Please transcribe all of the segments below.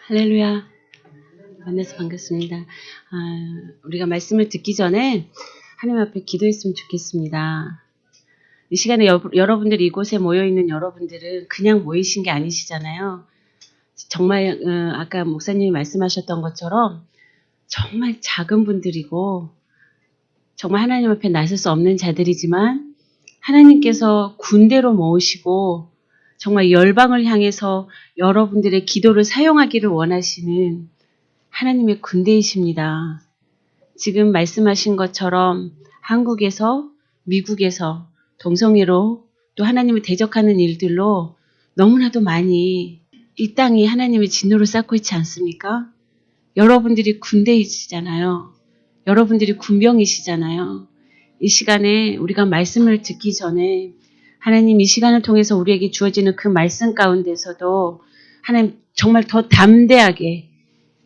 할렐루야. 만나서 반갑습니다. 우리가 말씀을 듣기 전에 하나님 앞에 기도했으면 좋겠습니다. 이 시간에 여러분들 이곳에 모여있는 여러분들은 그냥 모이신 게 아니시잖아요. 정말 아까 목사님이 말씀하셨던 것처럼 정말 작은 분들이고 정말 하나님 앞에 나설 수 없는 자들이지만 하나님께서 군대로 모으시고 정말 열방을 향해서 여러분들의 기도를 사용하기를 원하시는 하나님의 군대이십니다. 지금 말씀하신 것처럼 한국에서, 미국에서 동성애로 또 하나님을 대적하는 일들로 너무나도 많이 이 땅이 하나님의 진노를 쌓고 있지 않습니까? 여러분들이 군대이시잖아요. 여러분들이 군병이시잖아요. 이 시간에 우리가 말씀을 듣기 전에 하나님 이 시간을 통해서 우리에게 주어지는 그 말씀 가운데서도 하나님 정말 더 담대하게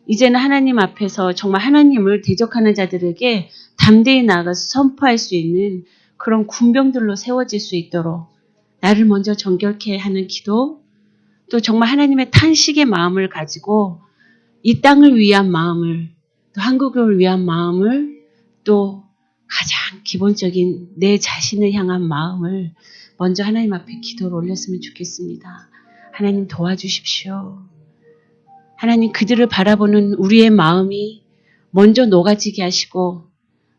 이제는 하나님 앞에서 정말 하나님을 대적하는 자들에게 담대히 나아가서 선포할 수 있는 그런 군병들로 세워질 수 있도록 나를 먼저 정결케 하는 기도, 또 정말 하나님의 탄식의 마음을 가지고 이 땅을 위한 마음을, 또 한국을 위한 마음을, 또 가장 기본적인 내 자신을 향한 마음을 먼저 하나님 앞에 기도를 올렸으면 좋겠습니다. 하나님 도와주십시오. 하나님 그들을 바라보는 우리의 마음이 먼저 녹아지게 하시고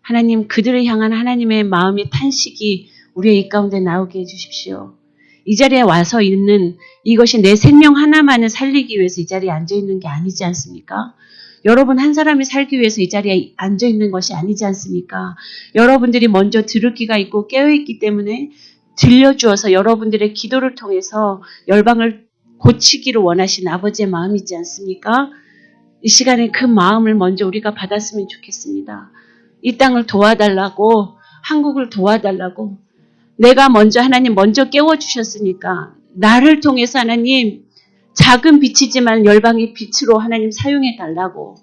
하나님 그들을 향한 하나님의 마음의 탄식이 우리의 이 가운데 나오게 해주십시오. 이 자리에 와서 있는 이것이 내 생명 하나만을 살리기 위해서 이 자리에 앉아있는 게 아니지 않습니까? 여러분 한 사람이 살기 위해서 이 자리에 앉아있는 것이 아니지 않습니까? 여러분들이 먼저 들을 귀가 있고 깨어있기 때문에 들려주어서 여러분들의 기도를 통해서 열방을 고치기를 원하시는 아버지의 마음이지 않습니까? 이 시간에 그 마음을 먼저 우리가 받았으면 좋겠습니다. 이 땅을 도와달라고, 한국을 도와달라고, 내가 먼저 하나님 먼저 깨워주셨으니까 나를 통해서 하나님 작은 빛이지만 열방의 빛으로 하나님 사용해달라고,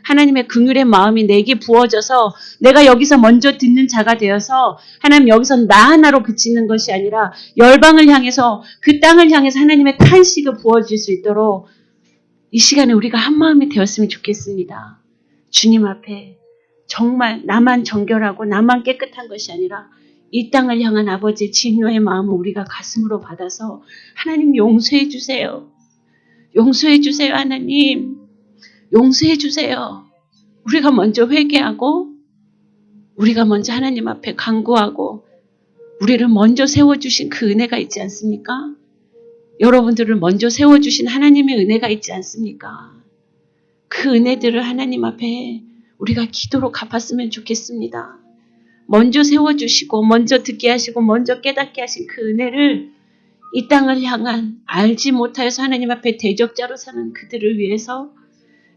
하나님의 긍휼의 마음이 내게 부어져서 내가 여기서 먼저 듣는 자가 되어서 하나님 여기서 나 하나로 그치는 것이 아니라 열방을 향해서 그 땅을 향해서 하나님의 탄식을 부어질 수 있도록 이 시간에 우리가 한 마음이 되었으면 좋겠습니다. 주님 앞에 정말 나만 정결하고 나만 깨끗한 것이 아니라 이 땅을 향한 아버지의 진노의 마음을 우리가 가슴으로 받아서 하나님 용서해 주세요. 용서해 주세요. 하나님 용서해 주세요. 우리가 먼저 회개하고 우리가 먼저 하나님 앞에 간구하고 우리를 먼저 세워주신 그 은혜가 있지 않습니까? 여러분들을 먼저 세워주신 하나님의 은혜가 있지 않습니까? 그 은혜들을 하나님 앞에 우리가 기도로 갚았으면 좋겠습니다. 먼저 세워주시고 먼저 듣게 하시고 먼저 깨닫게 하신 그 은혜를 이 땅을 향한 알지 못하여서 하나님 앞에 대적자로 사는 그들을 위해서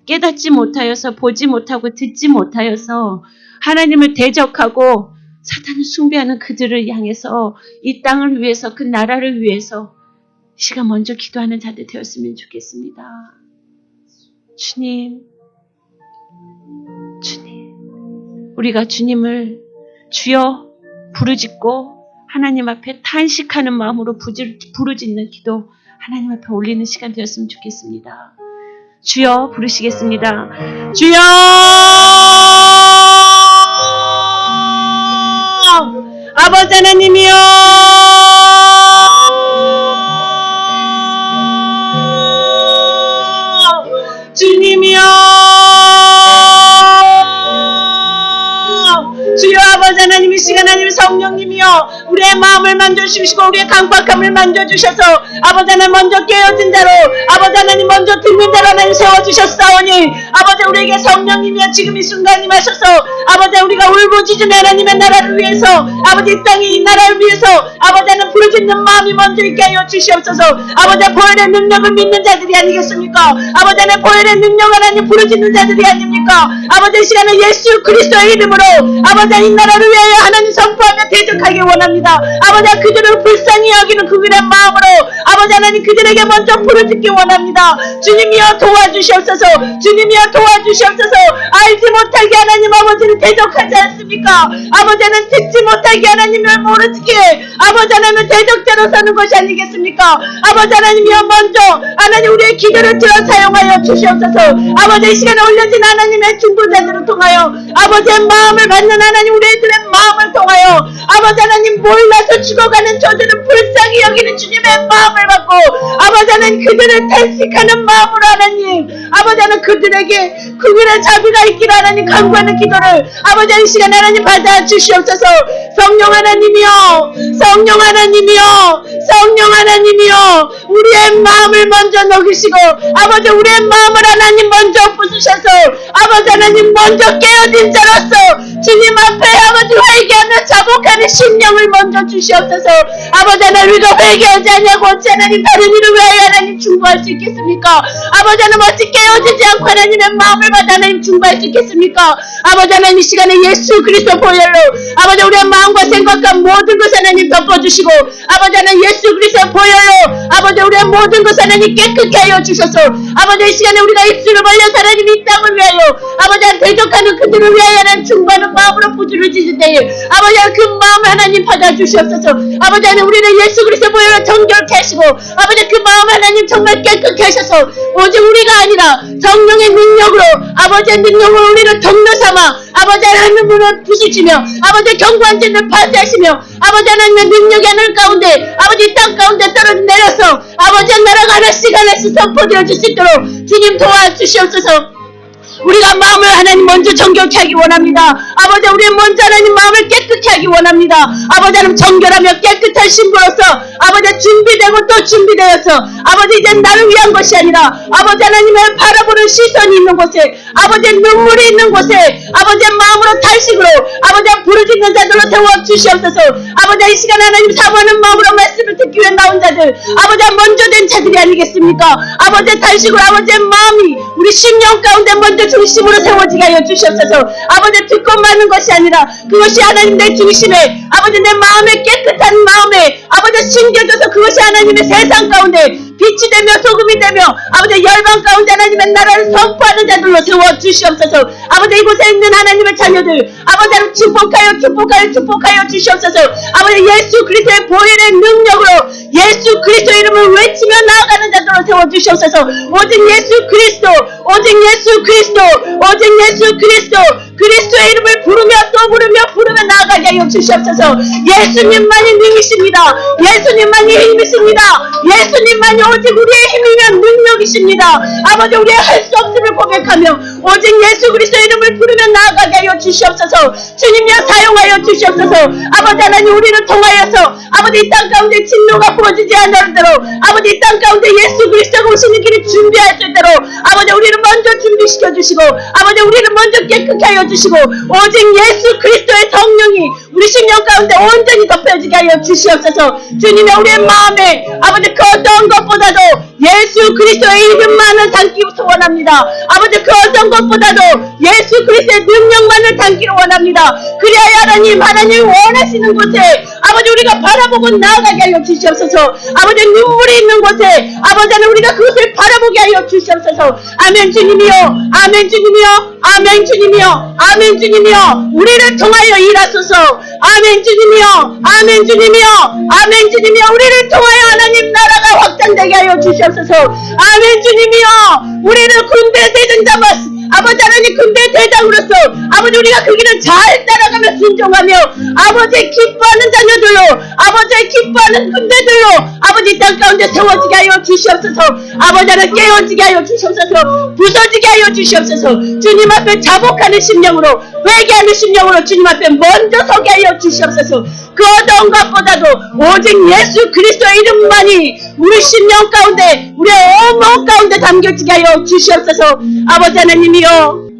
깨닫지 못하여서 보지 못하고 듣지 못하여서 하나님을 대적하고 사탄을 숭배하는 그들을 향해서 이 땅을 위해서 그 나라를 위해서 시간 먼저 기도하는 자들 되었으면 좋겠습니다. 주님 우리가 주님을 주여 부르짖고 하나님 앞에 탄식하는 마음으로 부르짖는 기도 하나님 앞에 올리는 시간 되었으면 좋겠습니다. 주여 부르시겠습니다. 주여 아버지 하나님이여 주님이여 주여 아버지 하나님 이 시간 하나님 성령님이여 우리의 마음을 만져주시고 우리의 강박함을 만져주셔서 아버지 하나님 먼저 깨어진 자로 아버지 하나님 먼저 듣는 자로 하나님 세워주셨사오니 아버지 우리에게 성령님이여 지금 이 순간 임하셔서 아버지 우리가 울부짖으며 하나님의 나라를 위해서 아버지 이 땅이 이 나라를 위해서 아버지 하나님 부르짖는 마음이 먼저 있게 하여 주시옵소서. 아버지 보혈의 능력을 믿는 자들이 아니겠습니까? 아버지 하나님 보혈의 능력을 하나님 부르짖는 자들이 아닙니까? 아버지 이 시간에 예수 그리스도의 이름으로 아버지 이 나라를 위하여 하나님 선포하며 대적하기 원합니다. 원합니다. 아버지 그들을 불쌍히 여기는 그들의 마음으로 아버지 하나님 그들에게 먼저 부르짖기 원합니다. 주님이여 도와주시옵소서. 주님이여 도와주시옵소서. 알지 못하게 하나님 아버지는 대적하지 않습니까? 아버지는 듣지 못하게 하나님을 모르지게 아버지 하나님은 대적자로 사는 것이 아니겠습니까? 아버지 하나님이여 먼저 하나님 우리의 기도를 들어 사용하여 주시옵소서. 아버지 이 시간에 올려진 하나님의 중보자들을 통하여 아버지의 마음을 받는 하나님 우리들의 마음을 통하여 아버지 하나님 몰라서 죽어가는 저들을 불쌍히 여기는 주님의 마음을 받고 아버지 하나님 그들을 탄식하는 마음으로 하나님 아버지 하나님 그들의 자비가 있기를 하나님 간구하는 기도를 아버지 이 시간에 하나님 받아주시옵소서. 성령 하나님이여 성령 하나님이여 성령 하나님이여 우리의 마음을 먼저 녹이시고 아버지 우리의 마음을 하나님 먼저 부수셔서 아버지 하나님 먼저 깨어진 자로서 주님 앞에 아버지 회개하며 자복하는 심령을 먼저 주시옵소서. 아버지 하나님 우리가 회개하지 않냐고 어찌 하나님 다른 일을 왜 하나님 중보할 수 있겠습니까? 아버지 하나님 어찌 깨어지지 않고 하나님의 마음을 받아 하나님 중보할 수 있겠습니까? 아버지 하나님 이 시간에 예수 그리스도 보혈로 아버지 우리의 마음과 생각과 모든 것을 하나님 덮어주시고 아버지 하나님 예수 그리스도 보혈로 아버지 우리의 모든 것을 하나님 깨끗게 하여 주셔서 아버지 이 시간에 우리가 입술을 벌려서 하나님 이 땅을 위하여 아버지 하나님 대적하는 그들을 위하여 하나님 중보하는 마음으로 부르짖을 때에 아버지 하나님 그 마음을 하나님 받아주시옵소서. 아버지 하나님 우리를 예수 그리스도 보혈로 정결케 하시고 아버지 그 마음을 하나님 정말 깨끗게 하셔서 오직 우리가 아니라 성령의 능력으로 아버지의 능력으로 우리를 덕로 삼아 아버지 하나님으로 부수시며 아버지 경고한 죄를 파쇄하시며 아버지 하나님의 능력의 하늘 가운데 아버지 땅 가운데 떨어져 내려서 아버지의 나라가 하나씩 하나씩 선포되어 줄 수 있도록 주님 도와주시옵소서. 우리가 마음을 하나님 먼저 정결케 하기 원합니다. 아버지 우리 먼저 하나님 마음을 깨끗게 하기 원합니다. 아버지 하나님 정결하며 깨끗한 신부로서 아버지 준비되고 또 준비되어서 아버지 이제 나를 위한 것이 아니라 아버지 하나님을 바라보는 시선이 있는 곳에 아버지 눈물이 있는 곳에 아버지의 마음으로 탄식으로 아버지 부르짖는 자들로 세워주시옵소서. 아버지 이 시간 하나님 사모하는 마음으로 말씀을 듣기 위해 나온 자들 아버지 먼저 된 자들이 아니겠습니까? 아버지의 탄식으로 아버지의 마음이 우리 심령 가운데 먼저 중심으로 세워지게 하여 주시옵소서. 아버지 듣고 마는 것이 아니라 그것이 하나님 내 중심에 아버지 내 마음에 깨끗한 마음에 아버지 심겨져서 그것이 하나님의 세상 가운데 빛이 되며 소금이 되며 아버지 열방 가운데 하나님의 나라를 선포하는 자들로 세워주시옵소서. 아버지 이곳에 있는 하나님의 자녀들 아버지 하나님 축복하여 주시옵소서. 아버지 예수 그리스도의 보혈의 능력으로 예수 그리스도 이름을 외치며 나아가는 자들로 세워주시옵소서. 오직 예수 그리스도 그리스도의 이름을 부르며 또 부르며 나아가게 하여 주시옵소서. 예수님만이 능이십니다. 예수님만이 힘이십니다. 예수님만이 오직 우리의 힘이며 능력이십니다. 아버지 우리의 할 수 없음을 고백하며 오직 예수 그리스도의 이름을 부르며 나아가게 하여 주시옵소서. 주님이여 사용하여 주시옵소서. 아버지 하나님 우리를 통하여서 아버지 이 땅 가운데 진노가 부어지지 않을 대로 아버지 이 땅 가운데 예수 그리스도가 오시는 길이 준비할 수 있도록 아버지 우리를 먼저 준비시켜 주시고 아버지 우리를 먼저 깨끗게 하여 주시고 오직 예수 그리스도의 성령이 우리 심령 가운데 온전히 덮여지게 하여 주시옵소서. 주님의 우리의 마음에 아버지 그 어떤 것보다도 예수 그리스도의 이름만을 담기 소원합니다. 아버지 그 어떤 것보다도 예수 그리스도의 능력만을 담기를 원합니다. 그래야 하나님 원하시는 곳에 아버지 우리가 바라보고 나아가게 하여 주시옵소서. 아버지 눈물이 있는 곳에 아버지 하나님 우리가 그것을 바라보게 하여 주시옵소서. 아멘 주님이여 아멘 주님이여 아멘 주님이여 아멘 주님이여 우리를 통하여 일하소서. 아멘 주님이여 아멘 주님이여 아멘 주님이여 우리를 통하여 하나님 나라가 확장되게 하여 주시옵소서. 아멘 주님이여 우리를 군대 대장 잡았습니다. 아버지 하나님 군대 대장으로서 아버지 우리가 그 길을 잘 따라가며 순종하며 아버지 기뻐하는 자녀들로 아버지 기뻐하는 군대들로 아버지 땅 가운데 세워지게 하여 주시옵소서. 아버지 하나님 깨어지게 하여 주시옵소서. 부서지게 하여 주시옵소서. 주님 앞에 자복하는 심령으로 회개하는 심령으로 주님 앞에 먼저 서게 하여 주시옵소서. 그 어떤 것보다도 오직 예수 그리스도의 이름만이 우리 심령 가운데 우리의 온몸 가운데 담겨지게 하여 주시옵소서. 아버지 하나님이여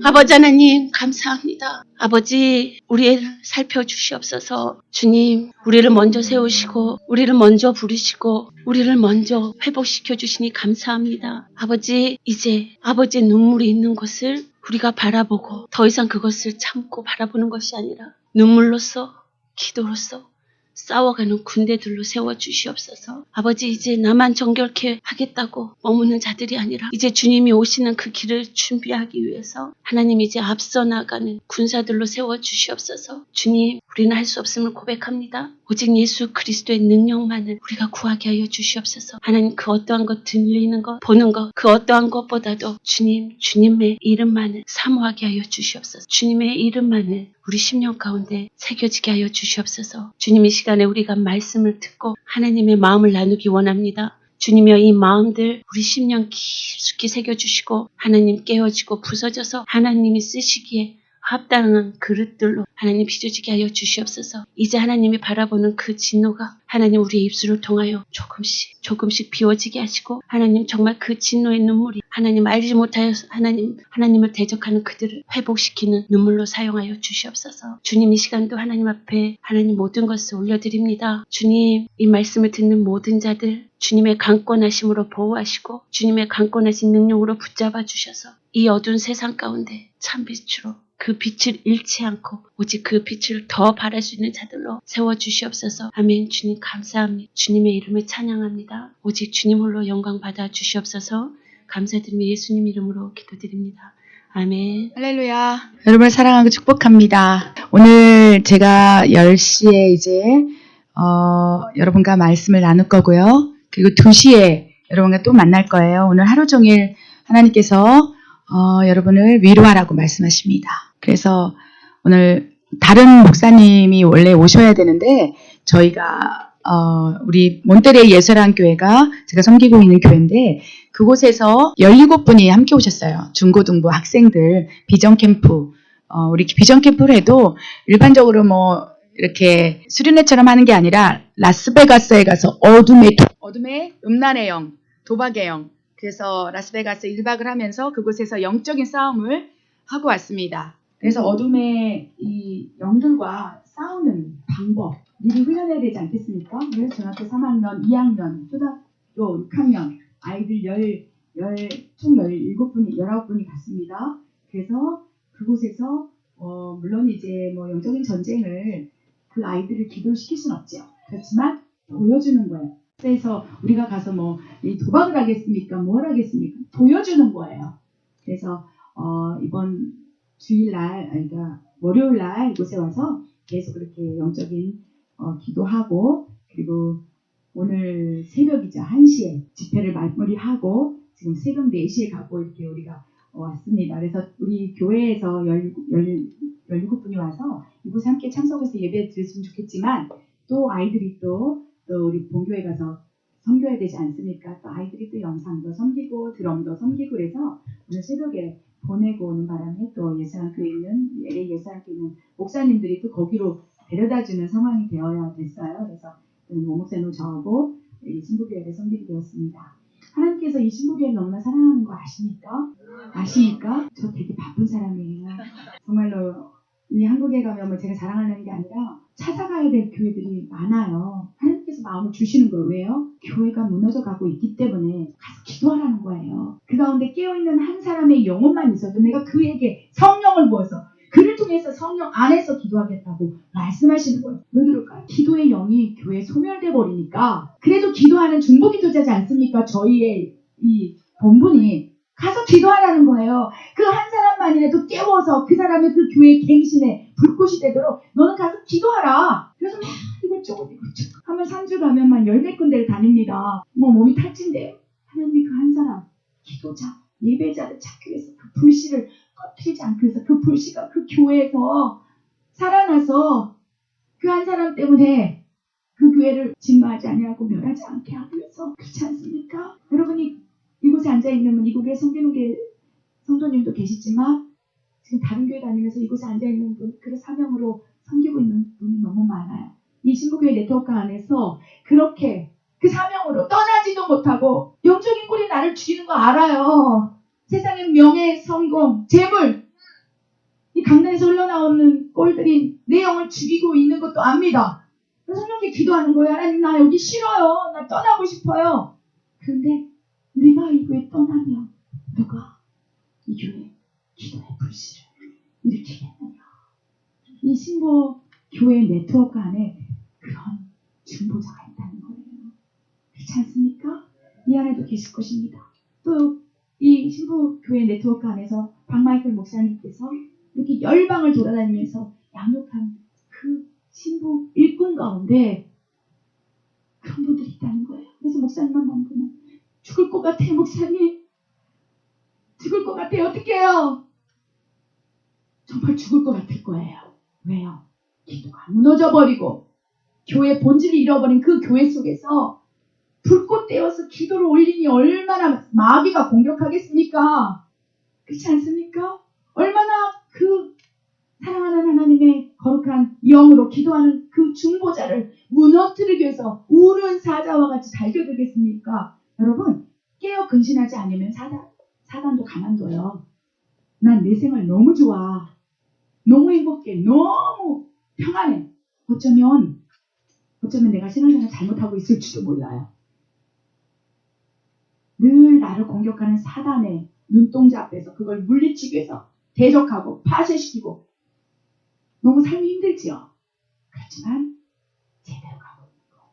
아버지 하나님 감사합니다. 아버지 우리를 살펴주시옵소서. 주님 우리를 먼저 세우시고 우리를 먼저 부르시고 우리를 먼저 회복시켜 주시니 감사합니다. 아버지 이제 아버지의 눈물이 있는 곳을 우리가 바라보고 더 이상 그것을 참고 바라보는 것이 아니라 눈물로써 기도로써 싸워가는 군대들로 세워주시옵소서. 아버지, 이제 나만 정결케 하겠다고 머무는 자들이 아니라 이제 주님이 오시는 그 길을 준비하기 위해서 하나님 이제 앞서 나가는 군사들로 세워주시옵소서. 주님, 우리는 할 수 없음을 고백합니다. 오직 예수 그리스도의 능력만을 우리가 구하게 하여 주시옵소서. 하나님, 그 어떠한 것, 들리는 것, 보는 것, 그 어떠한 것보다도 주님, 주님의 이름만을 사모하게 하여 주시옵소서. 주님의 이름만을 우리 심령 가운데 새겨지게 하여 주시옵소서. 주님, 이 시간에 우리가 말씀을 듣고 하나님의 마음을 나누기 원합니다. 주님이여, 이 마음들 우리 심령 깊숙이 새겨주시고 하나님 깨어지고 부서져서 하나님이 쓰시기에 합당한 그릇들로 하나님 빚어지게 하여 주시옵소서. 이제 하나님이 바라보는 그 진노가 하나님 우리의 입술을 통하여 조금씩 비워지게 하시고 하나님 정말 그 진노의 눈물이 하나님 알지 못하여 하나님을 대적하는 그들을 회복시키는 눈물로 사용하여 주시옵소서. 주님, 이 시간도 하나님 앞에 하나님 모든 것을 올려드립니다. 주님, 이 말씀을 듣는 모든 자들 주님의 강권하심으로 보호하시고 주님의 강권하신 능력으로 붙잡아 주셔서 이 어두운 세상 가운데 참빛으로 그 빛을 잃지 않고 오직 그 빛을 더 발할 수 있는 자들로 세워주시옵소서. 아멘. 주님 감사합니다. 주님의 이름을 찬양합니다. 오직 주님 홀로 영광 받아 주시옵소서. 감사드리며 예수님 이름으로 기도드립니다. 아멘. 할렐루야. 여러분을 사랑하고 축복합니다. 오늘 제가 10시에 이제 여러분과 말씀을 나눌 거고요. 그리고 2시에 여러분과 또 만날 거예요. 오늘 하루 종일 하나님께서 여러분을 위로하라고 말씀하십니다. 그래서 오늘 다른 목사님이 원래 오셔야 되는데 저희가 우리 몬테레이 예수라는 교회가 제가 섬기고 있는 교회인데 그곳에서 17분이 함께 오셨어요. 중고등부 학생들 비전 캠프. 우리 비전 캠프를 해도 일반적으로 뭐 이렇게 수련회처럼 하는 게 아니라 라스베가스에 가서 어둠의 음란의 영, 도박의 영. 그래서 라스베가스 1박을 하면서 그곳에서 영적인 싸움을 하고 왔습니다. 그래서 어둠의 이 영들과 싸우는 방법 미리 훈련해야 되지 않겠습니까? 그래서 중학교 3학년, 2학년, 초등학교 6학년 아이들 총 17분이, 19분이 갔습니다. 그래서 그곳에서 물론 이제 뭐 영적인 전쟁을 그 아이들을 기도시킬 수는 없죠. 그렇지만 보여주는 거예요. 그래서 우리가 가서 뭐 이 도박을 하겠습니까? 뭘 하겠습니까? 보여주는 거예요. 그래서 이번 주일날, 그러니까 월요일날 이곳에 와서 계속 그렇게 영적인 기도하고 그리고 오늘 새벽이죠. 1시에 집회를 마무리하고 지금 새벽 4시에 가고 이렇게 우리가 왔습니다. 그래서 우리 교회에서 17분이 와서 이곳에 함께 참석해서 예배 드렸으면 좋겠지만 또 아이들이 또 우리 본교회 가서 섬겨야 되지 않습니까? 또 아이들이 또 영상도 섬기고 드럼도 섬기고 그래서 오늘 새벽에 보내고 오는 바람에 또 예수학교에 있는 LA 예수학교에 있는 목사님들이 또 거기로 데려다주는 상황이 되어야 됐어요. 그래서 목사님 저하고 이 신부교회를 섬기게 되었습니다. 하나님께서 이 신부교회를 너무나 사랑하는 거 아십니까? 아십니까? 저 되게 바쁜 사람이에요. 정말로 이 한국에 가면 뭐 제가 자랑하는 게 아니라 찾아가야 될 교회들이 많아요. 하나님께서 마음을 주시는 거예요. 왜요? 교회가 무너져 가고 있기 때문에 가서 기도하라는 거예요. 그 가운데 깨어있는 한 사람의 영혼만 있어도 내가 그에게 성령을 부어서 그를 통해서 성령 안에서 기도하겠다고 말씀하시는 거예요. 왜 그럴까요? 기도의 영이 교회에 소멸돼 버리니까 그래도 기도하는 중보기도자지 않습니까? 저희의 이 본분이 가서 기도하라는 거예요. 그 한 사람만이라도 깨워서 그 사람의 그 교회의 갱신에 불꽃이 되도록 너는 가서 기도하라. 그래서 막 이것저것 하면 3주 가면만 14군데를 다닙니다. 뭐 몸이 탈진돼요. 하나님이 그 한 사람 기도자 예배자를 찾기 위해서 그 불씨를 꺼뜨리지 않기 위해서 그 불씨가 그 교회에서 살아나서 그 한 사람 때문에 그 교회를 진노하지 아니하고 멸하지 않게 하기 위해서 그렇지 않습니까? 여러분이 이곳에 앉아있는 분, 이곳에 섬기는 게 성도님도 계시지만 지금 다른 교회 다니면서 이곳에 앉아있는 분, 그 사명으로 섬기고 있는 분이 너무 많아요. 이 신부교회 네트워크 안에서 그렇게 그 사명으로 떠나지도 못하고 영적인 꼴이 나를 죽이는 거 알아요. 세상의 명예, 성공, 재물 이 강단에서 흘러나오는 꼴들이 내 영을 죽이고 있는 것도 압니다. 그래서 성령께 기도하는 거예요. 하나님 나 여기 싫어요. 나 떠나고 싶어요. 그런데 내가 이 교회 떠나면 누가 이 교회 기도의 불씨를 일으키겠느냐. 이 신부 교회 네트워크 안에 그런 중보자가 있다는 거예요. 그렇지 않습니까? 이 안에도 계실 것입니다. 또 이 신부교회 네트워크 안에서 박마이클 목사님께서 이렇게 열방을 돌아다니면서 양육한 그 신부 일꾼 가운데 그런 분들이 있다는 거예요. 그래서 목사님만 만나면 죽을 것 같아요, 목사님. 죽을 것 같아요. 어떻게 해요? 정말 죽을 것 같을 거예요. 왜요? 기도가 무너져 버리고 교회 본질을 잃어버린 그 교회 속에서 불꽃 떼어서 기도를 올리니 얼마나 마귀가 공격하겠습니까? 그렇지 않습니까? 얼마나 그 사랑하는 하나님의 거룩한 영으로 기도하는 그 중보자를 무너뜨리기 위해서 우는 사자와 같이 달겨들겠습니까? 여러분, 깨어 근신하지 않으면 사단도 가만둬요. 난 내 생활 너무 좋아. 너무 행복해. 너무 평안해. 어쩌면 내가 신앙생활 잘못하고 있을지도 몰라요. 늘 나를 공격하는 사단의 눈동자 앞에서 그걸 물리치기 위해서 대적하고 파쇄시키고 너무 삶이 힘들지요. 그렇지만 제대로 가고 있는 거예요.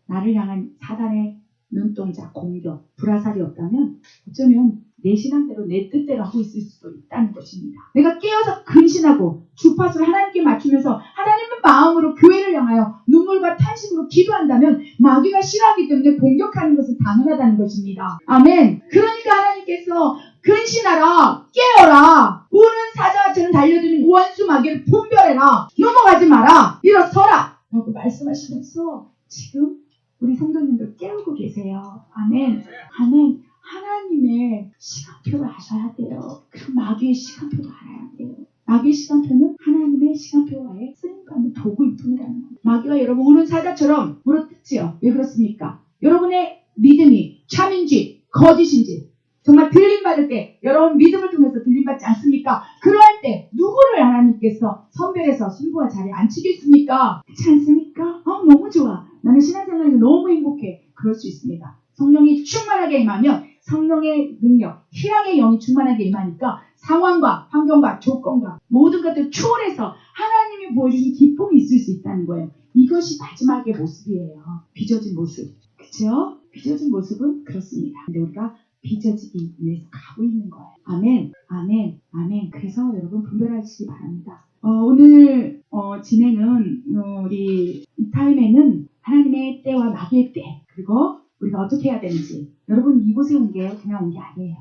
나를 향한 사단의 눈동자, 공격, 불화살이 없다면 어쩌면 내 신앙대로 내 뜻대로 하고 있을 수도 있다는 것입니다. 내가 깨어서 근신하고 주파수를 하나님께 맞추면서 하나님의 마음으로 교회를 향하여 눈물과 탄식으로 기도한다면 마귀가 싫어하기 때문에 공격하는 것은 당연하다는 것입니다. 아멘. 그러니까 하나님께서 근신하라, 깨어라, 우는 사자처럼 달려드는 원수 마귀를 분별해라, 넘어가지 마라, 일어서라 라고 말씀하시면서 지금 우리 성도님들 깨우고 계세요. 아멘. 아멘. 하나님의 시간표를 아셔야 돼요. 그 마귀의 시간표도 알아야 돼요. 마귀의 시간표는 하나님의 시간표와의 쓰임받는 도구일 뿐이라는 거예요. 마귀가 여러분 우는 사자처럼 물어뜯지요. 왜 그렇습니까? 여러분의 믿음이 참인지 거짓인지 정말 들림받을 때 여러분 믿음을 통해서 들림받지 않습니까? 그러할 때 누구를 하나님께서 선별해서 신부와 자리에 앉히겠습니까? 그렇지 않습니까? 너무 좋아. 나는 신앙생활에서 너무 행복해. 그럴 수 있습니다. 성령이 충만하게 임하면 성령의 능력, 희락의 영이 충만하게 임하니까 상황과 환경과 조건과 모든 것들 초월해서 하나님이 보여주신 기쁨이 있을 수 있다는 거예요. 이것이 마지막의 모습이에요. 빚어진 모습. 그렇죠? 빚어진 모습은 그렇습니다. 근데 우리가 빚어지기 위해서 가고 있는 거예요. 아멘, 아멘, 아멘. 그래서 여러분 분별하시기 바랍니다. 오늘 진행은 우리 이 타임에는 하나님의 때와 마귀의 때 그리고 우리가 어떻게 해야 되는지 여러분 이곳에 온 게 그냥 온 게 아니에요.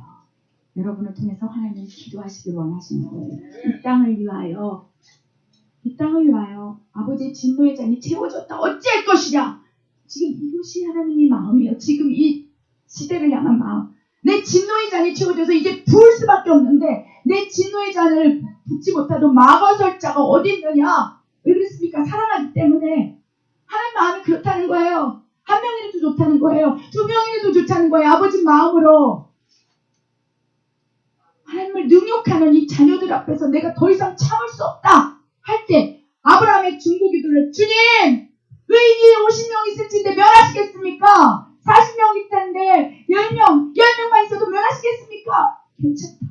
여러분을 통해서 하나님 기도하시길 원하시는 거예요. 이 땅을 위하여 아버지의 진노의 잔이 채워졌다. 어찌할 것이냐. 지금 이것이 하나님의 마음이에요. 지금 이 시대를 향한 마음. 내 진노의 잔이 채워져서 이제 부을 수밖에 없는데 내 진노의 잔을 붓지 못하던 막아설 자가 어디 있느냐. 왜 그렇습니까? 사랑하기 때문에. 하나님 마음이 그렇다는 거예요. 한 명이라도 좋다는 거예요. 두 명이라도 좋다는 거예요. 아버지 마음으로. 하나님을 능욕하는 이 자녀들 앞에서 내가 더 이상 참을 수 없다 할 때 아브라함의 중보기도를 주님 의인이 50명 있을진데 면하시겠습니까? 40명 있다는데 10명만 있어도 면하시겠습니까? 괜찮다.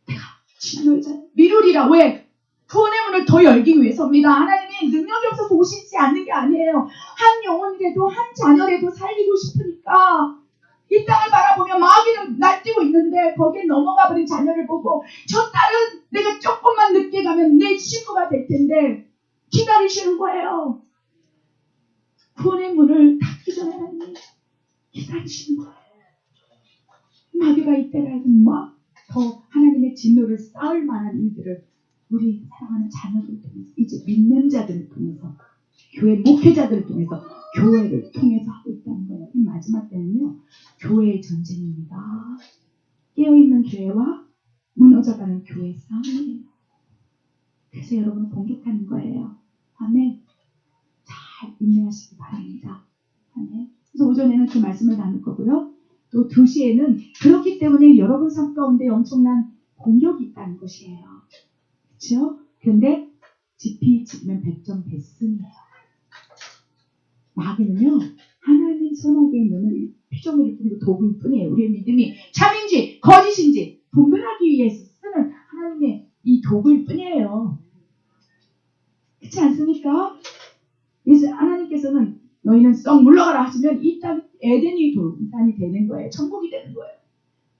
내가 진노의 잔 미루리라. 왜? 구원의 문을 더 열기 위해서입니다. 하나님이 능력이 없어서 오시지 않는 게 아니에요. 한 영혼이라도 한 자녀라도 살리고 싶으니까 이 땅을 바라보며 마귀는 날뛰고 있는데 거기에 넘어가 버린 자녀를 보고 저 딸은 내가 조금만 늦게 가면 내 친구가 될 텐데 기다리시는 거예요. 구원의 문을 닫기 전에 하나님 기다리시는 거예요. 마귀가 이때라도 막 더 하나님의 진노를 쌓을 만한 일들을 우리 사랑하는 자녀들 통해서 이제 믿는 자들을 통해서 교회 목회자들을 통해서 교회를 통해서 하고 있다는 거예요. 이 마지막 때는요. 교회의 전쟁입니다. 깨어있는 교회와 무너져가는 교회의 싸움이에요. 그래서 여러분을 공격하는 거예요. 아멘. 잘 인내하시기 바랍니다. 아멘. 그래서 오전에는 그 말씀을 나눌 거고요. 또 2시에는 그렇기 때문에 여러분 삶 가운데 엄청난 공격이 있다는 것이에요. 그렇죠? 그런데 지피 지면 100점 배승이에요. 마귀는요. 하나님 선하게 눈을 피조물일 뿐이고 도구일 뿐이에요. 우리의 믿음이 참인지 거짓인지 분별하기 위해서 쓰는 하나님의 이 도구일 뿐이에요. 그렇지 않습니까? 그래서 너희는 썩 물러가라 하시면 이 땅 에덴이 동산이 되는 거예요. 천국이 되는 거예요.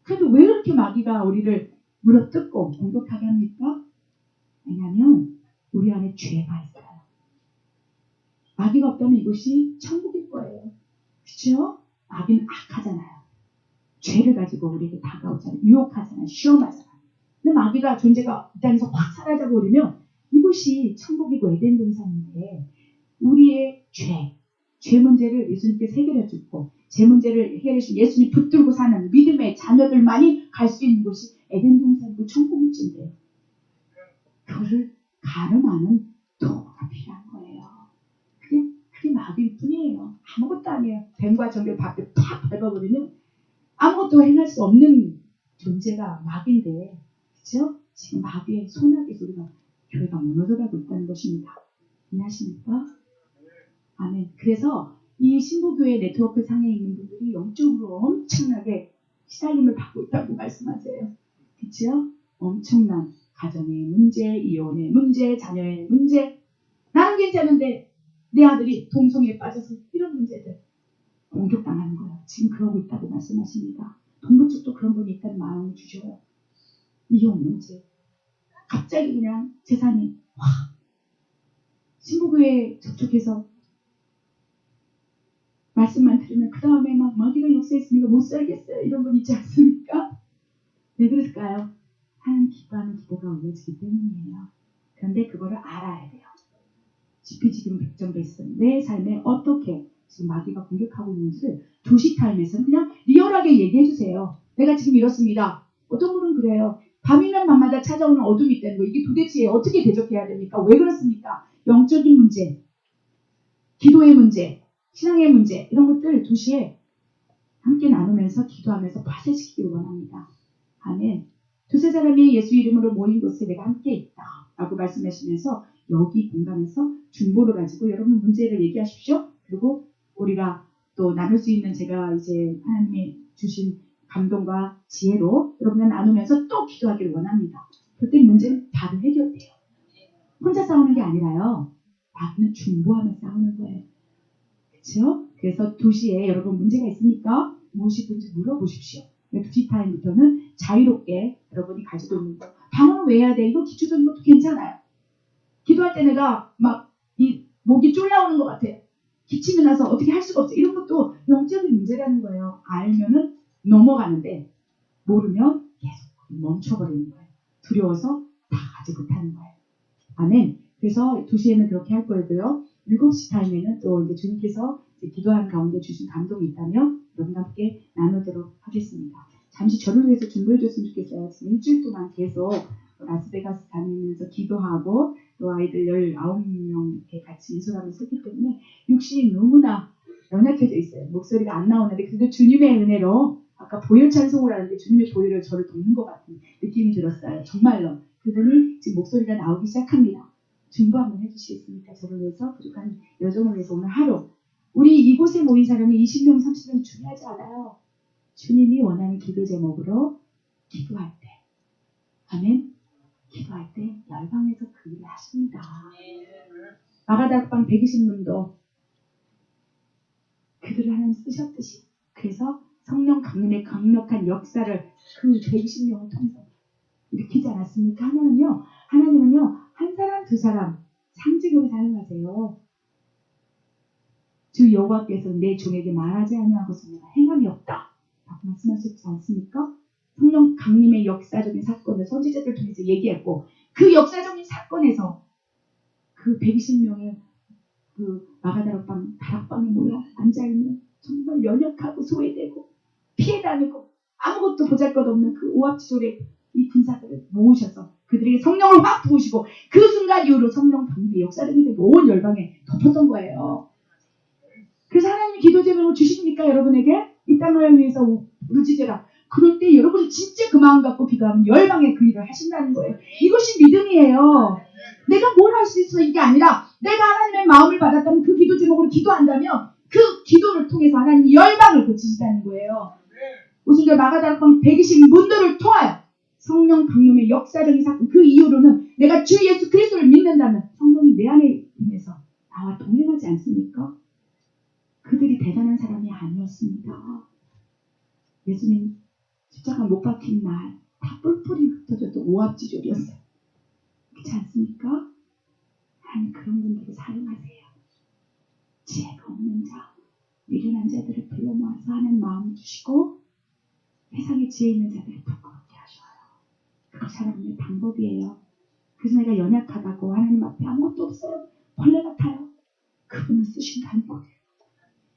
그런데 왜 그렇게 마귀가 우리를 물어뜯고 공격하게 합니까? 왜냐하면 우리 안에 죄가 있어요. 마귀가 없다면 이곳이 천국일 거예요. 그렇죠? 마귀는 악하잖아요. 죄를 가지고 우리에게 다가오잖아요. 유혹하잖아요. 시험하잖아요. 근데 마귀가 존재가 이 땅에서 확 사라져 버리면 이곳이 천국이고 에덴 동산인데 우리의 죄 문제를 예수님께서 해결해 주고 죄 문제를 해결해 주신 예수님 붙들고 사는 믿음의 자녀들만이 갈 수 있는 곳이 에덴 동산이고 천국일진데 그거를 가늠하는 도구가 필요한 거예요. 그게 마귀일 뿐이에요. 아무것도 아니에요. 뱀과 정결 밖에 팍 밟아버리면 아무것도 행할 수 없는 존재가 마귀인데 그렇죠? 지금 마귀의 손아귀에서 우리가 교회가 무너져가고 있다는 것입니다. 이해하십니까? 아멘. 그래서 이 신부교회 네트워크 상에 있는 분들이 영적으로 엄청나게 시달림을 받고 있다고 말씀하세요. 그렇죠? 엄청난 가정의 문제, 이혼의 문제, 자녀의 문제. 나는 괜찮은데 내 아들이 동성애에 빠져서 이런 문제들 공격당하는 거예요. 지금 그러고 있다고 말씀하십니다. 동부 쪽도 그런 분이 있다는 마음을 주셔요. 이혼 문제. 갑자기 그냥 재산이 확 신부교회에 접촉해서 말씀만 들으면 그 다음에 막 마귀가 역사했으니까 못 살겠어요. 이런 분 있지 않습니까? 왜 그랬을까요? 하나님 기도하는 기도가 올려지기 때문이에요. 그런데 그거를 알아야 돼요. 지피지기는 백전백승. 내 삶에 어떻게 지금 마귀가 공격하고 있는지를 도시타임에서는 그냥 리얼하게 얘기해 주세요. 내가 지금 이렇습니다. 어떤 분은 그래요. 밤이면 밤마다 찾아오는 어둠이 있다는 거. 이게 도대체 어떻게 대적해야 됩니까? 왜 그렇습니까? 영적인 문제, 기도의 문제, 신앙의 문제 이런 것들 도시에 함께 나누면서 기도하면서 파쇄시키기를 원합니다. 아멘. 두세 사람이 예수 이름으로 모인 곳에 내가 함께 있다 라고 말씀하시면서 여기 공간에서 중보를 가지고 여러분 문제를 얘기하십시오. 그리고 우리가 또 나눌 수 있는 제가 이제 하나님이 주신 감동과 지혜로 여러분과 나누면서 또 기도하기를 원합니다. 그때 문제는 바로 해결돼요. 혼자 싸우는 게 아니라요. 마귀는 중보하며 싸우는 거예요. 그렇죠? 그래서 2시에 여러분 문제가 있습니까? 무엇이든지 물어보십시오. 2시 타임부터는 자유롭게 여러분이 가지고 있는 거. 방언은 왜 해야 돼? 이거 기초적인 것도 괜찮아요. 기도할 때 내가 막 이 목이 쫄라오는 것 같아요. 기침이 나서 어떻게 할 수가 없어요. 이런 것도 영적인 문제라는 거예요. 알면은 넘어가는데 모르면 계속 멈춰버리는 거예요. 두려워서 다 가지 못하는 거예요. 아멘. 그래서 2시에는 그렇게 할 거고요. 7시 타임에는 또 이제 주님께서 이제 기도하는 가운데 주신 감동이 있다면 여러분과 함께 나누도록 하겠습니다. 잠시 저를 위해서 준비해 줬으면 좋겠어요. 지금 일주일 동안 계속 라스베가스 다니면서 기도하고 또 아이들 19명 이렇게 같이 인솔하면서 했기 때문에 육신이 너무나 연약해져 있어요. 목소리가 안 나오는데 그래도 주님의 은혜로 아까 보혈 찬송을 하는데 주님의 보혈을 저를 돕는 것 같은 느낌이 들었어요. 정말로. 그분이 지금 목소리가 나오기 시작합니다. 중보 한번 해주시겠습니까? 저를 위해서 부족한 여정을 위해서 오늘 하루 우리 이곳에 모인 사람이 20명 30명 중요하지 않아요. 주님이 원하는 기도 제목으로 기도할 때 아멘. 기도할 때 열방에서 그 일을 하십니다. 마가다락방 120명도 그들을 하나님 쓰셨듯이 그래서 성령 강림의 강력한 역사를 그 120명을 통해서 일으키지 않았습니까? 하나님은요 한 사람 두 사람 상징으로 사용하세요. 주 여호와께서 내 종에게 말하지 아니하고서 내가 행함이 없다 라고 말씀하셨지 않습니까? 성령 강림의 역사적인 사건을 선지자들 통해서 얘기했고 그 역사적인 사건에서 그 120명의 그 마가다락방 다락방에 모여 앉아있는 정말 연약하고 소외되고 피해다니고 아무것도 보잘것없는 그 오합지졸의 이 군사들을 모으셔서 그들에게 성령을 확 부으시고 그 순간 이후로 성령 강림의 역사적인 세계 온 열방에 덮었던 거예요. 그래서 하나님이 기도 제목을 주십니까? 여러분에게 이 땅을 위해서 부르짖으라. 그럴 때 여러분이 진짜 그 마음 갖고 기도하면 열방에 그 일을 하신다는 거예요. 이것이 믿음이에요. 내가 뭘 할 수 있어 이게 아니라 내가 하나님의 마음을 받았다면 그 기도 제목으로 기도한다면 그 기도를 통해서 하나님이 열방을 고치시다는 거예요. 무슨 마가다락방 120 문도를 통하여 성령 강림의 역사적인 사건 그 이후로는 내가 주 예수 그리스도를 믿는다면 성령이 내 안에 임해서 나와 동행하지 않습니까? 그들이 대단한 사람이 아니었습니다. 예수님 십자가 못 박힌 날 다 뿔뿔이 흩어져도 오합지졸이었어요. 그렇지 않습니까? 하나님 그런 분들을 사용하세요. 지혜가 없는 자, 미련한 자들을 불러 모아서 하는 마음 주시고 세상에 지혜 있는 자들을 부끄럽게 하셔요. 그걸 살아가는 방법이에요. 그래서 내가 연약하다고 하나님 앞에 아무것도 없어요. 벌레 같아요. 그분을 쓰신다는 거예요.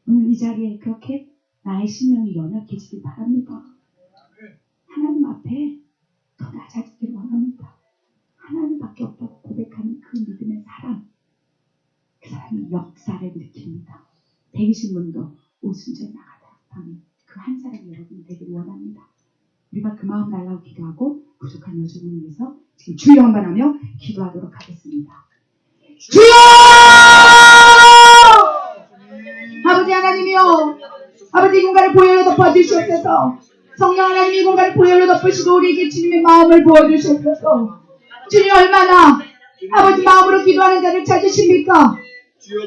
오늘 이 자리에 그렇게 나의 심령이 연약해지길 바랍니다. 하나님 앞에 더 낮아지길 원합니다. 하나님밖에 없다고 고백하는 그 믿음의 사람, 그 사람이 역사를 느낍니다. 대기신문도 오순절 나가다 하면 그 한 사람이 여러분이 되길 원합니다. 우리가 그 마음 달라고 기도하고 부족한 여정을 위해서 지금 주여 한번 하며 기도하도록 하겠습니다. 주여! 아버지 하나님이여, 아버지 이 공간을 보혈로 덮어주시옵소서. 성령 하나님 이 공간을 보혈로 덮으시고 우리에게 주님의 마음을 부어주시옵소서. 주님 얼마나 아버지 마음으로 기도하는 자를 찾으십니까?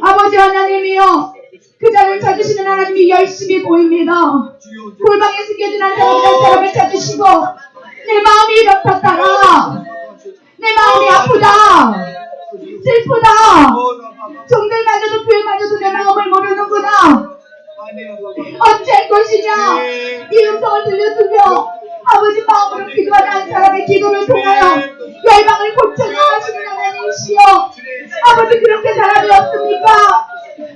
아버지 하나님이여, 그 자를 찾으시는 하나님이 열심히 보입니다. 골방에 숨겨진 한 사람을 찾으시고 내 마음이 이렇다. 내 마음이 아프다. 슬프다. 종들마저도 교회마저도 내 마음을 모르는구나. 어찌할 것이냐. 이 음성을 들려주며 아버지 마음으로 기도하는 한 사람의 기도를 통하여 열방을 고쳐가 하시는 하나님이시여, 아버지 그렇게 사람이 없습니까?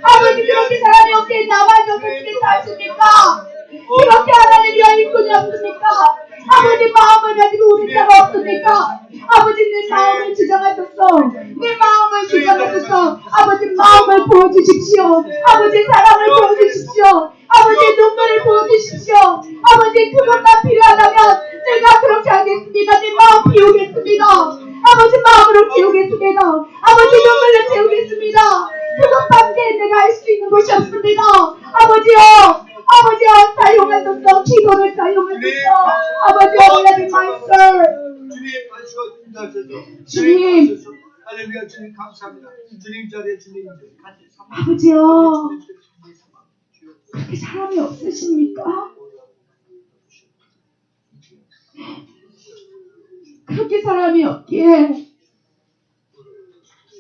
아버지 그렇게 사람이 없게 나마저 어떻게 사십니까? 그렇게 하나님이여 일꾼이 없습니까? 아버지 마음을 가지고 우리 자가 없습니까? 아버지 내 마음을 주장하셨어. 내 마음을 주장하셨어. 아버지 마음을 부어주십시오. 아버지 사랑을 부어주십시오. 아버지 눈물을 부어주십시오. 아버지 그것만 필요하다면 내가 그렇게 하겠습니다. 내 마음 비우겠습니다. 아버지 마음으로 채우겠습니다. 아버지 눈물로 채우겠습니다. 그것밖에 내가 할 수 있는 것이 없습니다. 아버지요, 아버지요, 사용하소서. 기도를 사용하소서. 아버지요, let me my serve. 주님 말씀을 인도하셔서 주님. 할렐루야. 주님 감사합니다. 주님 자리에 주님 같이 아버지요, 그렇게 사람이 없으십니까? 그렇게 사람이 없기에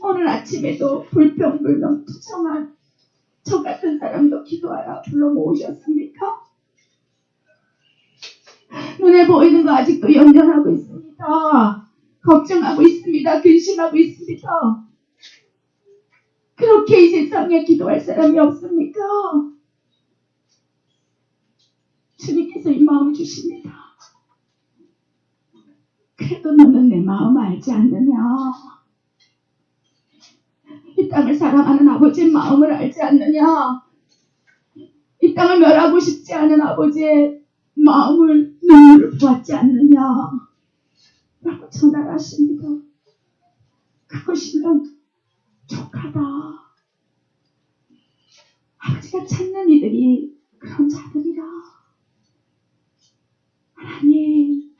오늘 아침에도 불평불명 투정한 저 같은 사람도 기도하라 불러 모으셨습니까? 눈에 보이는 거 아직도 연연하고 있습니다. 걱정하고 있습니다. 근심하고 있습니다. 그렇게 이 세상에 기도할 사람이 없습니까? 주님께서 이 마음 주십니다. 그래도 너는 내 마음 알지 않느냐? 이 땅을 사랑하는 아버지의 마음을 알지 않느냐? 이 땅을 멸하고 싶지 않은 아버지의 마음을 눈물을 보았지 않느냐? 라고 전달하십니다. 그것이면 족하다. 아버지가 찾는 이들이 그런 자들이라. 하나님,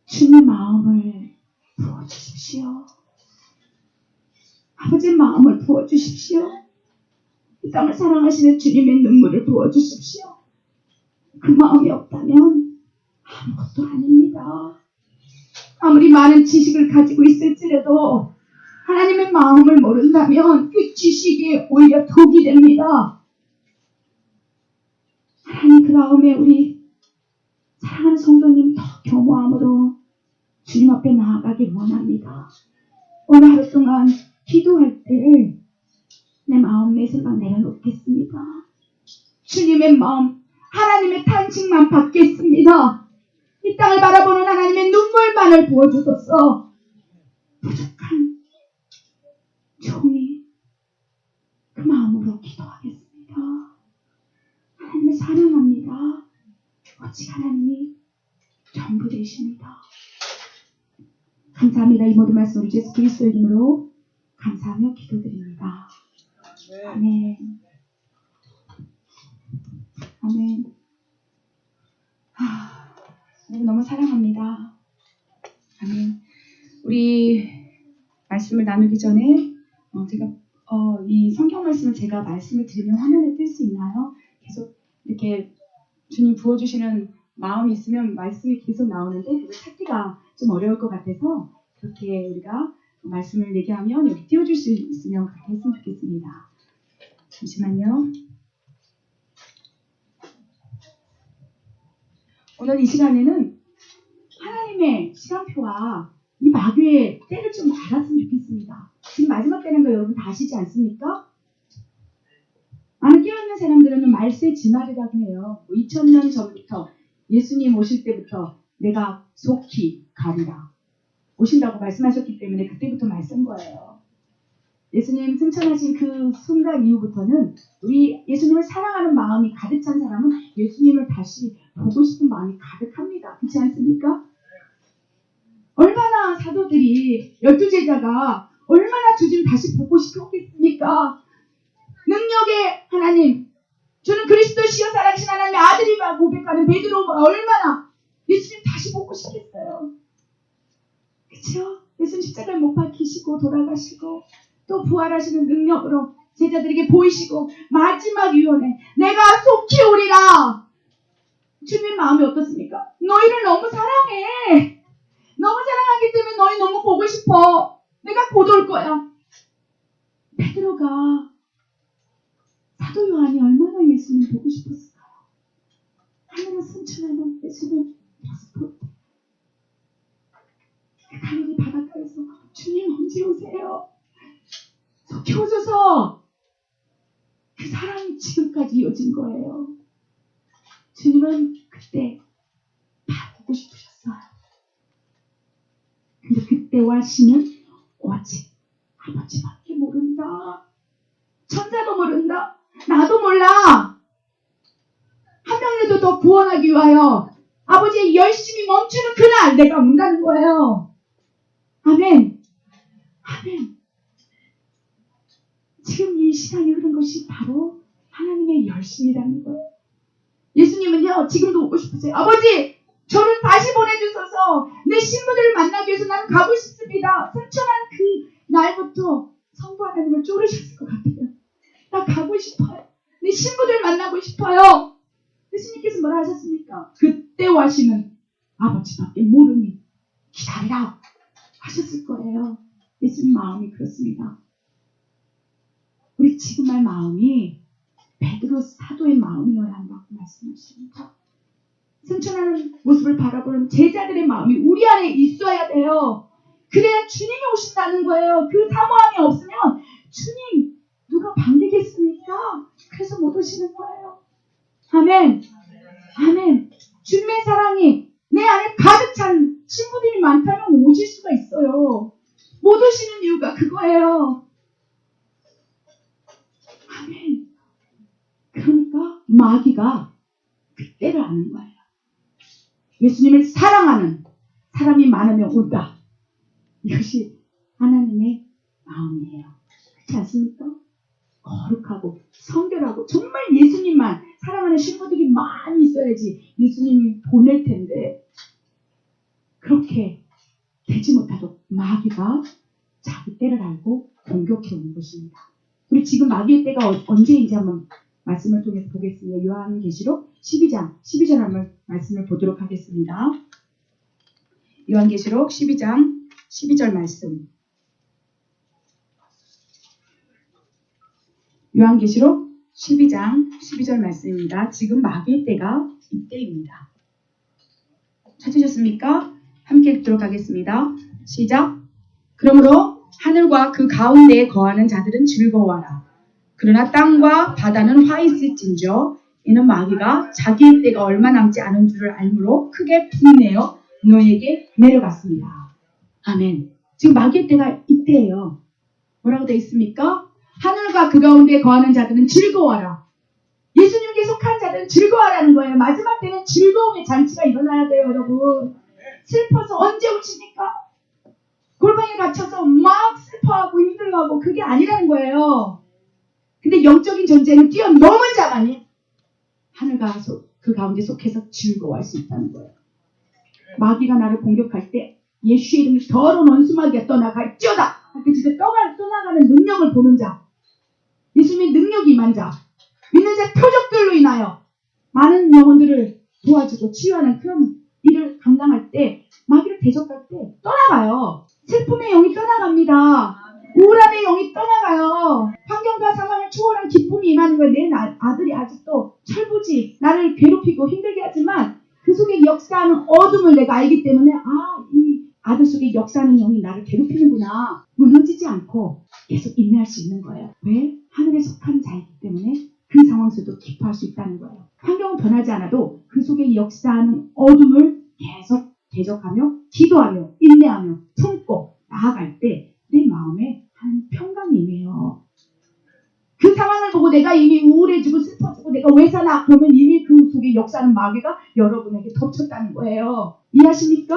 주님의 마음을 부어주십시오. 아버지의 마음을 부어주십시오. 이 땅을 사랑하시는 주님의 눈물을 부어주십시오. 그 마음이 없다면 아무것도 아닙니다. 아무리 많은 지식을 가지고 있을지라도 하나님의 마음을 모른다면 그 지식이 오히려 독이 됩니다. 하나님, 그 다음에 우리 사랑하는 성도님 더 겸허함으로 주님 앞에 나아가길 원합니다. 오늘 하루 동안 기도할 때 내 마음, 내 생각 내려놓겠습니다. 주님의 마음, 하나님의 탄식만 받겠습니다. 이 땅을 바라보는 하나님의 눈물만을 부어주소서. 부족한 종이 그 마음으로 기도하겠습니다. 하나님을 사랑합니다. 오직 하나님이 전부 되십니다. 감사합니다. 이 모든 말씀 우리 예수 그리스도의 이름으로 감사하며 기도드립니다. 아멘. 아멘. 너무 사랑합니다. 아멘. 우리 말씀을 나누기 전에 제가 이 성경 말씀을 제가 말씀을 드리면 화면에 뜰 수 있나요? 계속 이렇게 주님 부어주시는 마음이 있으면 말씀이 계속 나오는데 그걸 찾기가 좀 어려울 것 같아서 그렇게 우리가 말씀을 얘기하면 여기 띄워줄 수 있으면 그렇게 했으면 좋겠습니다. 잠시만요. 오늘 이 시간에는 하나님의 시간표와 이 마귀의 때를 좀 알았으면 좋겠습니다. 지금 마지막 때는 거 여러분 다 아시지 않습니까? 많은 깨어있는 사람들은 말세의 진화라고 해요. 2000년 전부터 예수님 오실 때부터 내가 속히 가리라. 오신다고 말씀하셨기 때문에 그때부터 말씀 거예요. 예수님 승천하신 그 순간 이후부터는 우리 예수님을 사랑하는 마음이 가득 찬 사람은 예수님을 다시 보고 싶은 마음이 가득합니다. 그렇지 않습니까? 얼마나 사도들이 12제자가 얼마나 주님 다시 보고 싶었겠습니까? 능력의 하나님, 주는 그리스도시여 살아계신 하나님의 아들이라 고백하는 베드로가 얼마나 예수님 다시 보고 싶겠어요. 그렇죠? 예수님 십자가에 못 박히시고 돌아가시고 또 부활하시는 능력으로 제자들에게 보이시고 마지막 유언에 내가 속히 오리라. 주님 마음이 어떻습니까? 너희를 너무 사랑해. 너무 사랑하기 때문에 너희 너무 보고 싶어. 내가 곧 올 거야. 베드로가 사도 요한이 얼마나 예수님 보고 싶었을까요? 하늘을 승천하는 예수님 모습 볼 때 그 갈릴리 바닷가에서 주님 언제 오세요? 속히 오소서. 그 사랑이 지금까지 이어진 거예요. 주님은 그때 다 보고 싶으셨어요. 근데 그때와 신은 오직 아버지밖에 모른다. 천사도 모른다. 나도 몰라. 한 명이라도 더 구원하기 위하여 아버지의 열심히 멈추는 그날 내가 온다는 거예요. 아멘. 아멘. 지금 이 시간이 흐른 것이 바로 하나님의 열심이라는 거예요. 예수님은요, 지금도 오고 싶으세요. 아버지, 저를 다시 보내주셔서 내 신부들을 만나기 위해서 나는 가고 싶습니다. 승천한 그 날부터 성부 하나님을 쪼르셨을 것 같아요. 나 가고 싶어요. 내 신부들 만나고 싶어요. 예수님께서 뭐라 하셨습니까? 그때와 시는 아버지밖에 모르니 기다리라 하셨을 거예요. 예수님 마음이 그렇습니다. 우리 지금의 마음이 베드로 사도의 마음이어야 한다고 말씀하십니다. 승천하는 모습을 바라보는 제자들의 마음이 우리 안에 있어야 돼요. 그래야 주님이 오신다는 거예요. 그 사모함이 없으면 주님 누가 반기겠습니까? 그래서 못 오시는 거예요. 아멘. 아멘. 주님의 사랑이 내 안에 가득 찬 친구들이 많다면 오실 수가 있어요. 못 오시는 이유가 그거예요. 아멘. 그러니까 마귀가 그때를 아는 거예요. 예수님을 사랑하는 사람이 많으면 온다. 이것이 하나님의 마음이에요. 그렇지 않습니까? 거룩하고 성결하고 정말 예수님만 사랑하는 신부들이 많이 있어야지 예수님이 보낼 텐데 그렇게 되지 못하도록 마귀가 자기 때를 알고 공격해 오는 것입니다. 우리 지금 마귀의 때가 언제인지 한번 말씀을 통해서 보겠습니다. 요한계시록 12장 12절 한번 말씀을 보도록 하겠습니다. 요한계시록 12장 12절 말씀. 요한계시록 12장 12절 말씀입니다. 지금 마귀의 때가 이때입니다. 찾으셨습니까? 함께 읽도록 하겠습니다. 시작. 그러므로 하늘과 그 가운데에 거하는 자들은 즐거워하라. 그러나 땅과 바다는 화 있을진저 이는 마귀가 자기의 때가 얼마 남지 않은 줄을 알므로 크게 분내어 너에게 내려갔습니다. 아멘. 지금 마귀의 때가 이때예요. 뭐라고 되어 있습니까? 하늘과 그 가운데 거하는 자들은 즐거워하라. 예수님께 속한 자들은 즐거워하라는 거예요. 마지막 때는 즐거움의 잔치가 일어나야 돼요, 여러분. 슬퍼서 언제 오십니까? 골방에 갇혀서 막 슬퍼하고 힘들어하고 그게 아니라는 거예요. 근데 영적인 존재는 뛰어넘은 자만이 하늘과 그 가운데 속해서 즐거워할 수 있다는 거예요. 마귀가 나를 공격할 때 예수의 이름이 더러운 원수마귀가 떠나갈지어다. 그 집에 떠나가는 능력을 보는 자 예수님의 능력이 임한 자, 믿는 자 표적들로 인하여 많은 영혼들을 도와주고 치유하는 그런 일을 감당할 때, 마귀를 대적할 때 떠나가요. 슬픔의 영이 떠나갑니다. 우울함의 영이 떠나가요. 환경과 상황을 초월한 기쁨이 임하는 거예요. 내 아들이 아직도 철부지 나를 괴롭히고 힘들게 하지만 그 속에 역사하는 어둠을 내가 알기 때문에 이 아들 속에 역사하는 영이 나를 괴롭히는구나. 무너지지 않고 계속 인내할 수 있는 거예요. 왜? 하늘에 속한 자이기 때문에 그 상황 속에도 기뻐할 수 있다는 거예요. 환경은 변하지 않아도 그 속에 역사하는 어둠을 계속 대적하며 기도하며 인내하며 품고 나아갈 때 내 마음에 한 평강이 임해요. 그 상황을 보고 내가 이미 우울해지고 슬퍼지고 내가 왜 사나? 그러면 이미 그 속에 역사하는 마귀가 여러분에게 덮쳤다는 거예요. 이해하십니까?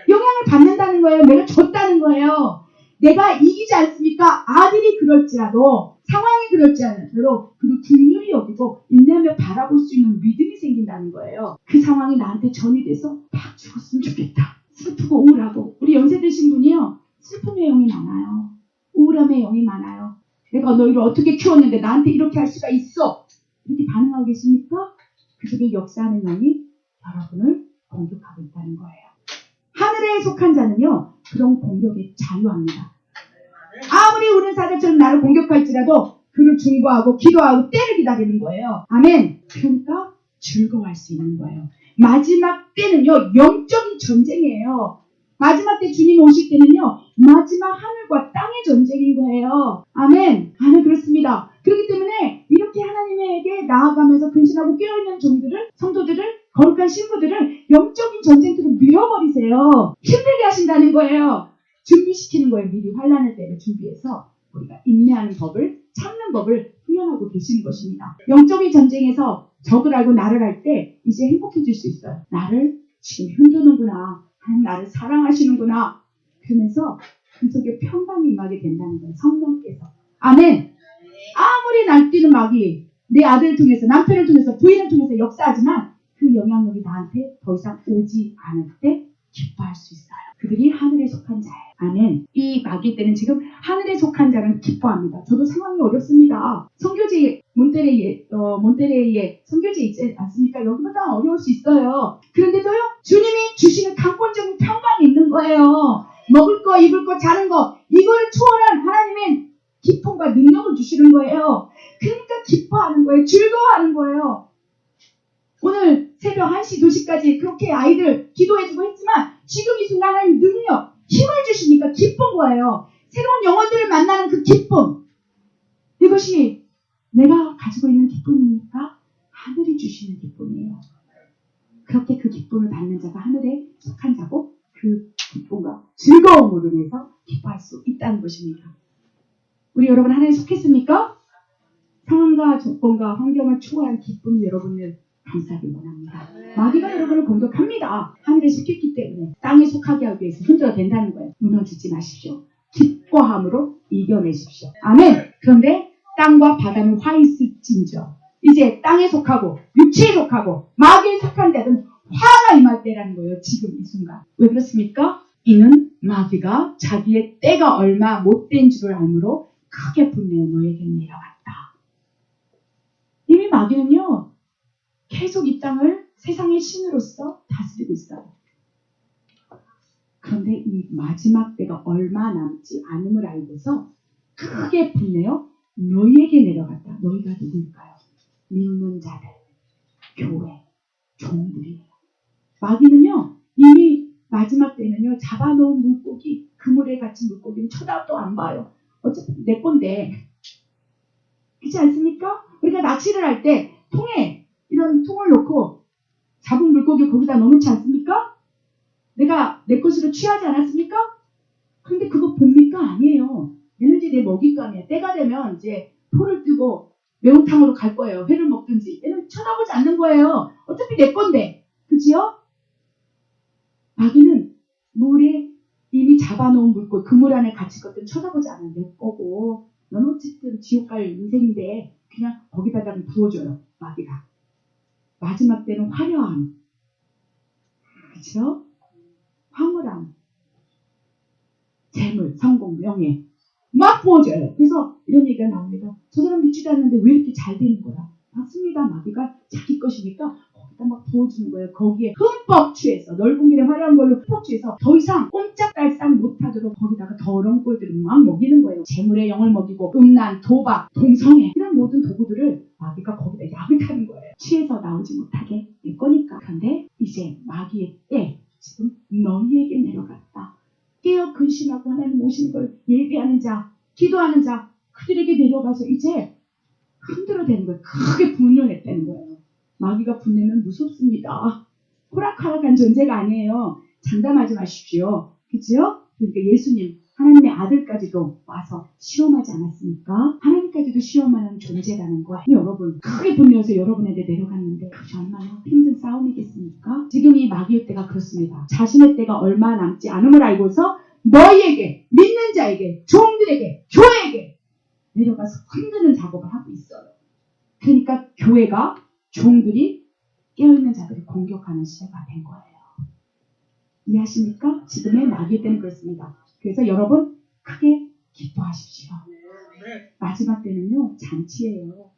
영향을 받는다는 거예요. 내가 졌다는 거예요. 내가 이기지 않습니까? 아들이 그럴지라도 상황이 그럴지라도 그를 긍휼히 여기고 인내하며 바라볼 수 있는 믿음이 생긴다는 거예요. 그 상황이 나한테 전이 돼서 막 죽었으면 좋겠다. 슬프고 우울하고 우리 연세 드신 분이요. 슬픔의 영이 많아요. 우울함의 영이 많아요. 내가 너희를 어떻게 키웠는데 나한테 이렇게 할 수가 있어. 이렇게 반응하고 계십니까? 그 속에 역사하는 영이 여러분을 공격하고 있다는 거예요. 하늘에 속한 자는요. 그런 공격에 자유합니다. 아무리 우는 사자처럼 나를 공격할지라도 그를 중보하고 기도하고 때를 기다리는 거예요. 아멘. 그러니까 즐거워할 수 있는 거예요. 마지막 때는요. 영적인 전쟁이에요. 마지막 때 주님 오실 때는요. 마지막 하늘과 땅의 전쟁인 거예요. 아멘. 아멘. 그렇습니다. 그렇기 때문에 이렇게 하나님에게 나아가면서 근신하고 깨어있는 종들을, 성도들을, 거룩한 신부들을 영적인 전쟁터로 밀어버리세요. 힘들게 하신다는 거예요. 준비시키는 거예요. 미리 환난의 때를 준비해서 우리가 인내하는 법을, 참는 법을 훈련하고 계시는 것입니다. 영적인 전쟁에서 적을 알고 나를 할 때 이제 행복해질 수 있어요. 나를 지금 흔드는구나. 하나님 나를 사랑하시는구나. 그러면서 그 속에 평강이 임하게 된다는 거예요. 성령께서. 아멘. 아무리 날뛰는 마귀, 내 아들을 통해서, 남편을 통해서, 부인을 통해서 역사하지만 그 영향력이 나한테 더 이상 오지 않을 때 기뻐할 수 있어요. 그들이 하늘에 속한 자예요. 아멘. 이 마귀 때는 지금 하늘에 속한 자는 기뻐합니다. 저도 상황이 어렵습니다. 선교제 몬테레이에 선교제 있지 않습니까? 여기보다 어려울 수 있어요. 그런데도요, 주님이 주시는 강권적인 평강이 있는 거예요. 먹을 거, 입을 거, 자는 거, 이거를 초월한 하나님의 기쁨과 능력을 주시는 거예요. 그러니까 기뻐하는 거예요. 즐거워하는 거예요. 오늘 새벽 1시, 2시까지 그렇게 아이들 기도해주고 했지만 지금 이 순간 하나님 능력, 힘을 주시니까 기쁜 거예요. 새로운 영혼들을 만나는 그 기쁨. 이것이 내가 가지고 있는 기쁨입니까? 하늘이 주시는 기쁨이에요. 그렇게 그 기쁨을 받는 자가 하늘에 속한 자고 그 기쁨과 즐거움으로 인해서 기뻐할 수 있다는 것입니다. 우리 여러분 하나님에 속했습니까? 상황과 조건과 환경을 초월한 기쁨이 여러분을 감싸길 원합니다. 마귀가 여러분을 공격합니다. 하늘에 속했기 때문에 땅에 속하게 하기 위해서 흔들어 된다는 거예요. 무너지지 마십시오. 기뻐함으로 이겨내십시오. 아멘. 그런데 땅과 바다는 화 있을진저. 이제 땅에 속하고 육체에 속하고 마귀에 속한 자는 화가 임할 때라는 거예요. 지금 이 순간. 왜 그렇습니까? 이는 마귀가 자기의 때가 얼마 못된 줄을 알므로 크게 분내어 너에게 내려갔다. 이미 마귀는요. 계속 이 땅을 세상의 신으로서 다스리고 있어요. 그런데 이 마지막 때가 얼마 남지 않음을 알고서 크게 분내어 너희에게 내려갔다. 너희가 누구일까요? 믿는 자들, 교회, 종들이에요. 마귀는요. 이미 마지막 때는요. 잡아놓은 물고기, 그물에 갇힌 물고기는 쳐다도 안 봐요. 어차피 내 건데. 그렇지 않습니까? 우리가 낚시를 할 때 통에 이런 통을 놓고 잡은 물고기 거기다 넣어놓지 않습니까? 내가 내 것으로 취하지 않았습니까? 그런데 그거 봅니까? 아니에요. 얘는 이제 내 먹잇감이야. 때가 되면 이제 포를 뜨고 매운탕으로 갈 거예요. 회를 먹든지. 얘는 쳐다보지 않는 거예요. 어차피 내 건데. 그치요? 마귀는 물에 이미 잡아놓은 물고기, 그물 안에 갇힌 것들은 쳐다보지 않아요. 내 거고. 넌 어쨌든 지옥 갈 인생인데 그냥 거기다가 부어줘요. 마귀가. 마지막 때는 화려함. 그렇죠? 황홀함. 재물, 성공, 명예. 막 부어져요. 그래서 이런 얘기가 나옵니다. 저 사람 믿지도 않는데 왜 이렇게 잘 되는 거야? 맞습니다. 마귀가 자기 것이니까 거기다 막 부어주는 거예요. 거기에 흠뻑 취해서 넓은 길에 화려한 걸로 흠뻑 취해서 더 이상 꼼짝달싹 못하도록 거기다가 더러운 꼴들을 막 먹이는 거예요. 재물의 영을 먹이고 음란, 도박, 동성애 이런 모든 도구들을 마귀가 거기다 약을 타는 거예요. 취해서 나오지 못하게 될 거니까. 그런데 이제 마귀의 때 지금 너희에게 내려갔다. 깨어 근심하고 하나님 오시는 걸 예비하는 자, 기도하는 자 그들에게 내려가서 이제 흔들어대는 거예요. 크게 분열했다는 거예요. 마귀가 분내면 무섭습니다. 호락호락한 존재가 아니에요. 장담하지 마십시오. 그죠? 그러니까 예수님, 하나님의 아들까지도 와서 시험하지 않았습니까? 하나님까지도 시험하는 존재라는 거예요. 여러분, 크게 분내어서 여러분에게 내려갔는데 그것이 얼마나 힘든 싸움이겠습니까? 지금 이 마귀의 때가 그렇습니다. 자신의 때가 얼마 남지 않음을 알고서 너희에게, 믿는 자에게, 종들에게, 교회에게 내려가서 흔드는 작업을 하고 있어요. 그러니까 교회가 종들이 깨어있는 자들을 공격하는 시대가 된 거예요. 이해하십니까? 지금의 마귀의 때는 그렇습니다. 그래서 여러분 크게 기뻐하십시오. 마지막 때는요 잔치예요.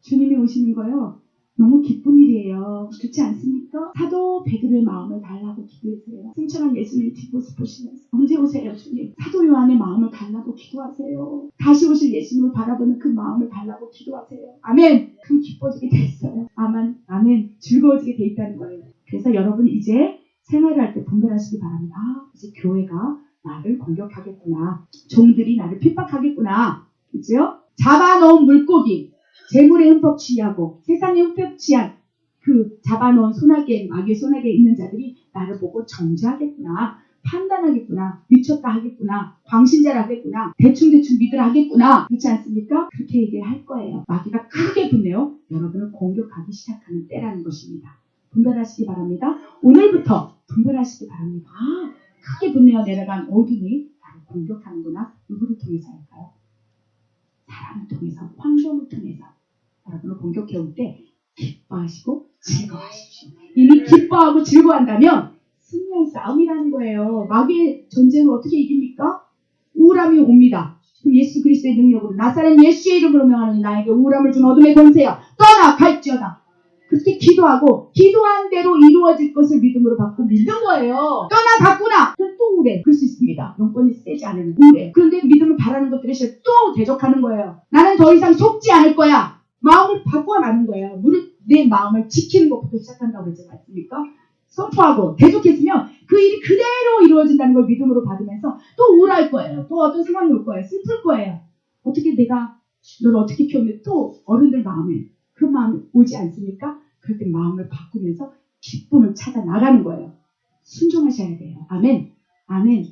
주님이 오시는 거요 너무 기쁜 일이에요. 그렇지 않습니까? 사도 베드로의 마음을 달라고 기도하세요. 승천한 예수님 뒷모습 보시면서 언제 오세요 주님? 사도 요한의 마음을 달라고 기도하세요. 다시 오실 예수님을 바라보는 그 마음을 달라고 기도하세요. 아멘. 그 기뻐지게 돼 있어요. 아멘. 즐거워지게 돼 있다는 거예요. 그래서 여러분 이제 생활을 할 때 분별하시기 바랍니다. 이제 교회가 나를 공격하겠구나. 종들이 나를 핍박하겠구나. 그죠? 잡아놓은 물고기 재물에 흠뻑 취하고 세상에 흠뻑 취한 그 잡아놓은 소나기에 마귀의 소나기에 있는 자들이 나를 보고 정죄하겠구나. 판단하겠구나. 미쳤다 하겠구나. 광신자라 하겠구나. 대충 믿으라 하겠구나. 그렇지 않습니까? 그렇게 얘기할 거예요. 마귀가 크게 분내요. 여러분을 공격하기 시작하는 때라는 것입니다. 분별하시기 바랍니다. 오늘부터 분별하시기 바랍니다. 크게 분내어 내려간 어둠이 나를 공격하는구나. 누구를 통해서 할까요? 사람을 통해서, 환경을 통해서 여러분을 공격해 올 때 기뻐하시고 즐거워하십시오. 이미 기뻐하고 즐거워한다면 승리할 싸움이라는 거예요. 마귀의 전쟁을 어떻게 이깁니까? 우울함이 옵니다. 그럼 예수 그리스도의 능력으로 나사렛 예수의 이름으로 명하노니 나에게 우울함을 준 어둠의 권세여 떠나 갈지어다. 그렇게 기도하고 기도한 대로 이루어질 것을 믿음으로 받고 믿는 거예요. 떠나갔구나. 그럼 또 우울해. 그럴 수 있습니다. 영권이 세지 않으면 우울해. 그런데 믿음을 바라는 것들에 또 대적하는 거예요. 나는 더 이상 속지 않을 거야. 마음을 바꿔가는 거예요. 내 마음을 지키는 것부터 시작한다고 그러지 않습니까? 선포하고 대적했으면 그 일이 그대로 이루어진다는 걸 믿음으로 받으면서 또 우울할 거예요. 또 어떤 상황이 올 거예요. 슬플 거예요. 어떻게 내가 너를 어떻게 키웠는데 또 어른들 마음에 그 마음이 오지 않습니까? 그럴 때 마음을 바꾸면서 기쁨을 찾아 나가는 거예요. 순종하셔야 돼요. 아멘.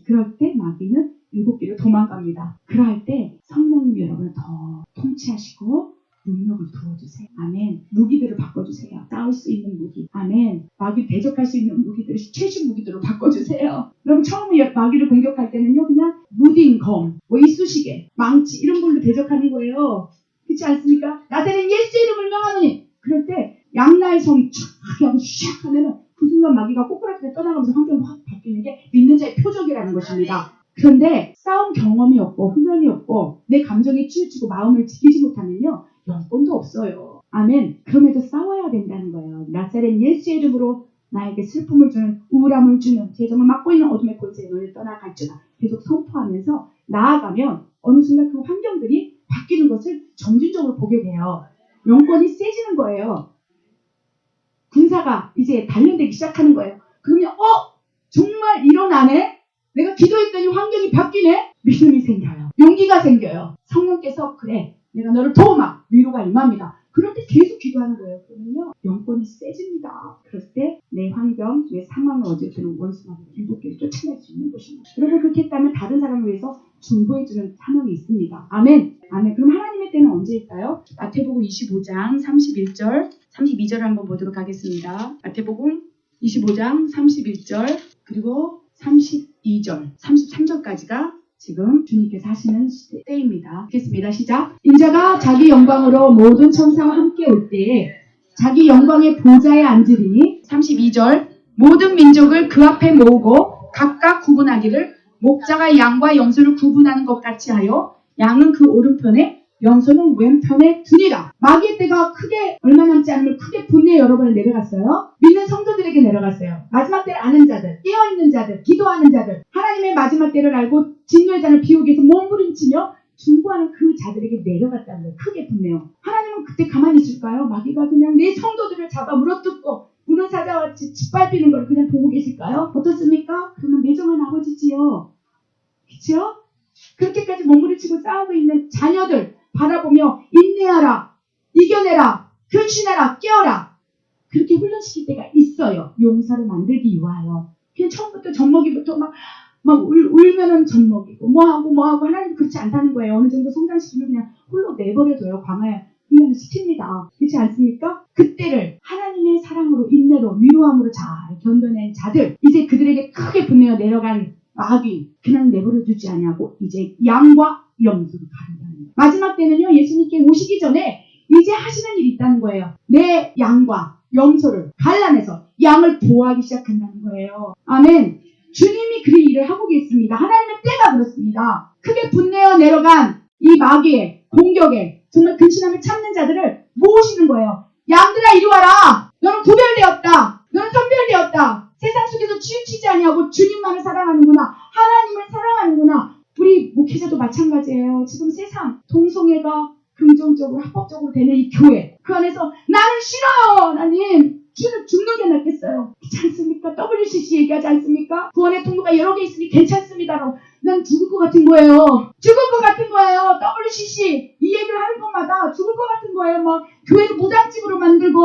그럴 때 마귀는 7개로 도망갑니다. 그럴 때 성령님이 여러분을 더 통치하시고 능력을 부어주세요. 아멘. 무기들을 바꿔주세요. 싸울 수 있는 무기. 아멘. 마귀를 대적할 수 있는 무기들을 최신 무기들로 바꿔주세요. 그럼 처음에 마귀를 공격할 때는요, 그냥 무딘, 검, 이쑤시개, 망치 이런 걸로 대적하는 거예요. 그렇지 않습니까? 나사렛 예수 이름을 명하노니. 그럴 때 양날 성 촥 하고 샥 하면은 그 순간 마귀가 꼬꾸라지게 떠나가면서 환경이 확 바뀌는 게 믿는 자의 표적이라는 것입니다. 그런데 싸움 경험이 없고 훈련이 없고 내 감정에 치우치고 마음을 지키지 못하면요 영권도 없어요. 아멘. 그럼에도 싸워야 된다는 거예요. 나사렛 예수의 이름으로 나에게 슬픔을 주는 우울함을 주는 재정을 맡고 있는 어둠의 권세에 너를 떠나갈지어다. 계속 선포하면서 나아가면 어느 순간 그 환경들이 바뀌는 것을 점진적으로 보게 돼요. 영권이 세지는 거예요. 군사가 이제 단련되기 시작하는 거예요. 그러면 정말 일어나네? 내가 기도했더니 환경이 바뀌네? 믿음이 생겨요. 용기가 생겨요. 성령께서 그래 내가 너를 도우마 위로가 임합니다. 그럴 때 계속 기도하는 거예요. 그러면요 영권이 세집니다. 그럴 때 내 환경, 내 상황을 어제처럼 원수마귀 7개를 쫓아낼 수 있는 것입니다. 여러분 그렇게 했다면 다른 사람을 위해서 중보해주는 사명이 있습니다. 아멘. 그럼 하나님의 때는 언제일까요? 마태복음 25장 31절 32절을 한번 보도록 하겠습니다. 마태복음 25장 31절 그리고 32절 33절까지가 지금 주님께서 하시는 때입니다. 읽겠습니다. 시작. 인자가 자기 영광으로 모든 천사와 함께 올 때에 자기 영광의 보좌에 앉으리니 32절 모든 민족을 그 앞에 모으고 각각 구분하기를 목자가 양과 염소를 구분하는 것 같이 하여 양은 그 오른편에 염소는 왼편에 두니라. 마귀의 때가 크게 얼마 남지 않으면 크게 분리해 여러 번에 내려갔어요. 믿는 성도들에게 내려갔어요. 마지막 때를 아는 자들, 깨어있는 자들, 기도하는 자들, 하나님의 마지막 때를 알고 진노의 잔을 비우기 위해서 몸부림치며 중보하는 그 자들에게 내려갔다는 거예요. 크게 분내요. 하나님은 그때 가만히 있을까요? 마귀가 그냥 내 성도들을 잡아 물어뜯고 무는 사자와 짓밟히는 걸 그냥 보고 계실까요? 어떻습니까? 그러면 매정한 아버지지요. 그렇죠? 그렇게까지 몸부림치고 싸우고 있는 자녀들 바라보며 인내하라, 이겨내라, 근신하라, 깨어라. 그렇게 훈련시킬 때가 있어요. 용사로 만들기 위하여. 그냥 처음부터 젖먹이부터 막 울면은 젖먹이고 뭐하고 하나님 그렇지 않다는 거예요. 어느 정도 성장시키면 그냥 홀로 내버려둬요. 광야에 훈련을 시킵니다. 그렇지 않습니까? 그때를 하나님의 사랑으로 인내로 위로함으로 잘 견뎌낸 자들, 이제 그들에게 크게 분내어 내려간 마귀 그냥 내버려두지 않냐고 이제 양과 염소를 가른다는 거예요. 마지막 때는요, 예수님께 오시기 전에 이제 하시는 일이 있다는 거예요. 내 양과 염소를 갈라내서 양을 보호하기 시작한다는 거예요. 아멘. 주님이 그 일을 하고 계십니다. 하나님의 때가 그렇습니다. 크게 분내어 내려간 이 마귀의 공격에 정말 근신함을 참는 자들을 모으시는 거예요. 양들아 이리 와라. 너는 구별되었다. 너는 선별되었다. 세상 속에서 치우치지 아니하고 주님만을 사랑하는구나. 하나님을 사랑하는구나. 우리 목회자도 마찬가지예요. 지금 세상 동성애가 긍정적으로 합법적으로 되는 이 교회, 그 안에서 나는 싫어요. 하나님 주는 죽는 게 낫겠어요. 그렇지 않습니까? WCC 얘기하지 않습니까? 구원의 통로가 여러 개 있으니 괜찮습니다로. 난 죽을 것 같은 거예요. 죽을 것 같은 거예요. WCC 이 얘기를 하는 것마다 죽을 것 같은 거예요. 막 교회를 무당집으로 만들고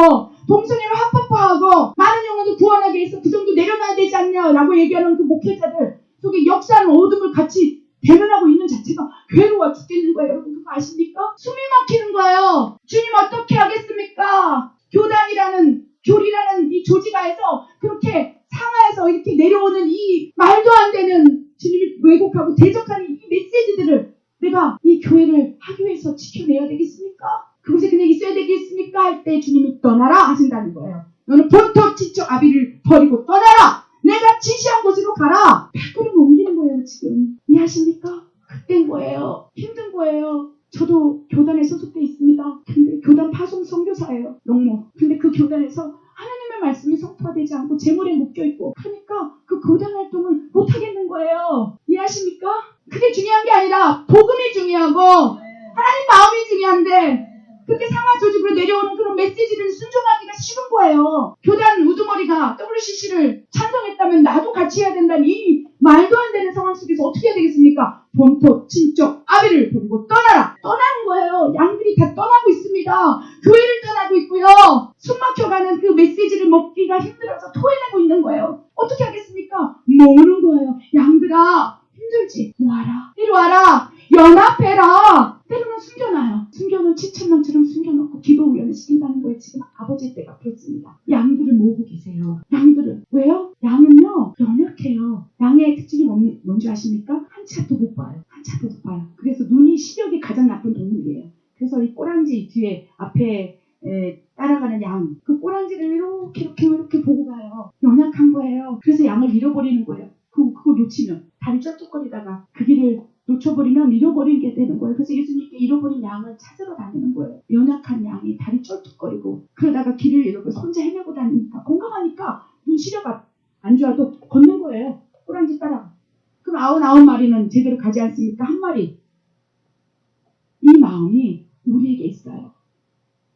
동성애를 합법화하고 많은 영혼을 구원하기 위해서 그 정도 내려놔야 되지 않냐라고 얘기하는 그 목회자들 속에 역사하는 어둠을 같이 대면하고 있는 자체가 괴로워 죽겠는 거예요. 여러분 그거 아십니까? 숨이 막히는 거예요. 주님 어떻게 하겠습니까? 교리라는 이 조직하에서 그렇게 상하에서 이렇게 내려오는 이 말도 안 되는 주님을 왜곡하고 대적하는 이 메시지들을 내가 이 교회를 하기 위해서 지켜내야 되겠습니까? 그곳에 그냥 있어야 되겠습니까? 할 때 주님이 떠나라 하신다는 거예요. 너는 본토 친척 아비를 버리고 떠나라. 내가 지시한 곳으로 가라. 발걸음 옮기는 거예요. 지금 이해하십니까? 그때인 거예요. 힘든 거예요. 저도 교단에 소속돼 있습니다. 근데 교단 파송 선교사예요. 영모. 근데 그 교단에서 하나님의 말씀이 성토화되지 않고 재물에 묶여있고 그러니까 그 교단 활동을 못하겠는 거예요. 이해하십니까? 그게 중요한 게 아니라 복음이 중요하고 하나님 마음이 중요한데 그렇게 상하 조직으로 내려오는 그런 메시지를 순종하기가 싫은 거예요. 교단 우두머리가 WCC를 찬성했다면 나도 같이 해야 된다는 이 말도 안 되는 상황 속에서 어떻게 해야 되겠습니까? 본토, 친척, 아비를 버리고 떠나라. 떠나는 거예요. 양들이 다 떠나고 있습니다. 교회를 떠나고 있고요. 숨막혀가는 그 메시지를 먹기가 힘들어서 토해내고 있는 거예요. 어떻게 하겠습니까? 모으는 거예요. 양들아 힘들지? 와라. 이리 와라. 연합해라. 때로는 숨겨놔요. 숨겨놓은 7,000명처럼 숨겨놓고 기도 훈련을 시킨다는 거예요. 지금 아버지 때가 그렇습니다. 양들을 모으고 계세요. 양들을. 왜요? 양은요 연약해요. 양의 특징이 뭔지 아십니까? 한 차도 못 봐요. 한 차도 못 봐요. 그래서 눈이 시력이 가장 나쁜 동물이에요. 그래서 이 꼬랑지 뒤에 앞에 따라가는 양, 그 꼬랑지를 이렇게 보고 가요. 연약한 거예요. 그래서 양을 잃어버리는 거예요. 그거 놓치면 다리 쩔뚝거리다가 그 길을 놓쳐버리면 잃어버리게 되는 거예요. 그래서 예수님께 잃어버린 양을 찾으러 다니는 거예요. 연약한 양이 다리 쩔뚝거리고 그러다가 길을 잃어버려서 혼자 헤매고 다니니까 건강하니까 눈 시력 안 좋아도 걷는 거예요. 꼬랑지 따라. 그럼 99마리는 제대로 가지 않습니까? 한 마리. 이 마음이 우리에게 있어요.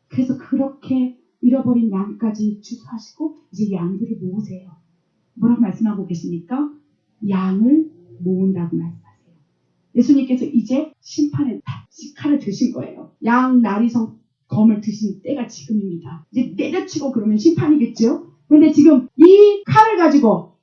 그래서 그렇게 잃어버린 양까지 주소하시고 이제 양들을 모으세요. 뭐라고 말씀하고 계십니까? 양을 모은다고 말씀하세요. 예수님께서 이제 심판의 칼을 드신 거예요. 양 나리성 검을 드신 때가 지금입니다. 이제 내려치고 그러면 심판이겠죠? 그런데 지금 이 칼을 가지고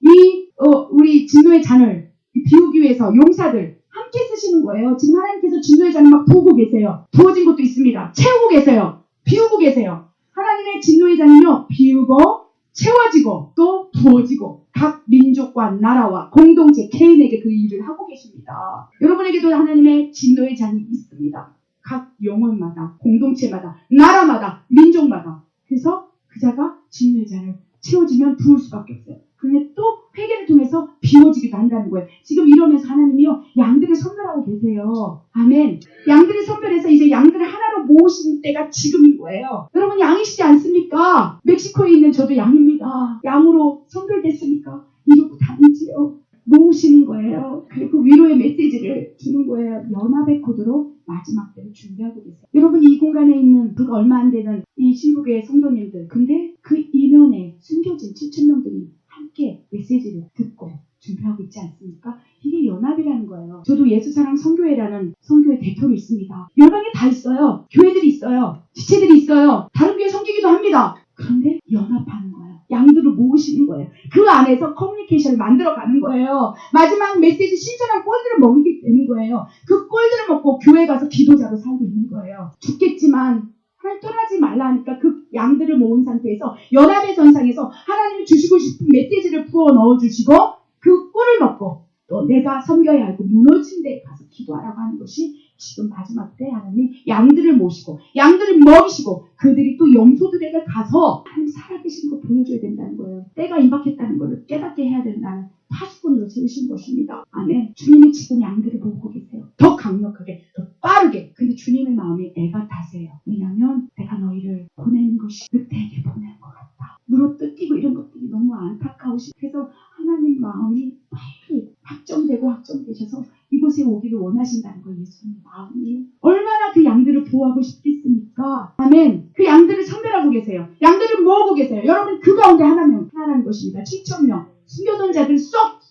우리 진노의 잔을 비우기 위해서 용사들 함께 쓰시는 거예요. 지금 하나님께서 진노의 잔을 막 부으고 계세요. 부어진 것도 있습니다. 채우고 계세요. 비우고 계세요. 하나님의 진노의 잔은요, 비우고 채워지고 또 부어지고 각 민족과 나라와 공동체 개인에게 그 일을 하고 계십니다. 여러분에게도 하나님의 진노의 잔이 있습니다. 각 영혼마다, 공동체마다, 나라마다, 민족마다. 그래서 그 자가 진노의 잔을 채워지면 부을 수밖에 없어요. 그런데 또 회개를 통해서 비워지기도 한다는 거예요. 지금 이러면서 하나님이요, 양들을 선별하고 계세요. 아멘. 양들을 선별해서 이제 양들을 하나로 모으시는 때가 지금인 거예요. 여러분, 양이시지 않습니까? 멕시코에 있는 저도 양입니다. 양으로 선별됐으니까 이러고 다니지요. 모으시는 거예요. 그리고 위로의 메시지를 주는 거예요. 연합의 코드로 마지막 때를 준비하고 계세요. 여러분, 이 공간에 있는 그가 얼마 안 되는 이 신부교회 성도님들, 근데 그 이면에 숨겨진 7,000명들이 함께 메시지를 듣고 준비하고 있지 않습니까? 이게 연합이라는 거예요. 저도 예수사랑 선교회라는 선교회 대표로 있습니다. 열방에 다 있어요. 교회들이 있어요. 지체들이 있어요. 다른 교회 섬기기도 합니다. 그런데 연합하는 거예요. 양들을 모으시는 거예요. 그 안에서 커뮤니케이션을 만들어가는 거예요. 마지막 메시지 신선한 꼴들을 먹이게 되는 거예요. 그 꼴들을 먹고 교회 가서 기도자로 살고 있는 거예요. 죽겠지만 하나님 떠나지 말라 하니까 그 양들을 모은 상태에서 연합의 전상에서 하나님이 주시고 싶은 메시지를 부어 넣어주시고 그 꼴을 먹고 또 내가 섬겨야 하고 무너진 데에 가서 기도하라고 하는 것이 지금 마지막 때 하나님이 양들을 모시고 양들을 먹이시고 그들이 또 염소들에게 가서 하나님 살아계신 거 보여줘야 된다는 거예요. 때가 임박했다는 것을 깨닫게 해야 된다는 파수꾼으로 세우신 것입니다. 아멘. 주님이 지금 양들을 모으고 계세요. 더 강력하게, 더 빠르게. 근데 주님의 마음이 애가 타세요. 왜냐하면 내가 너희를 보내는 것이 늑대에게 보내는 것 같다. 물어뜯기고 이런 것들이 너무 안타까우시. 그래서 하나님 마음이 빨리 확정되셔서 이곳에 오기를 원하신다는 거예요. 예수님 마음이. 얼마나 그 양들을 보호하고 싶겠습니까? 아멘. 그 양들을 선별하고 계세요. 양들을 모으고 계세요. 여러분, 그 가운데 하나라는 것입니다. 7,000명. 숨겨둔 자들 쏙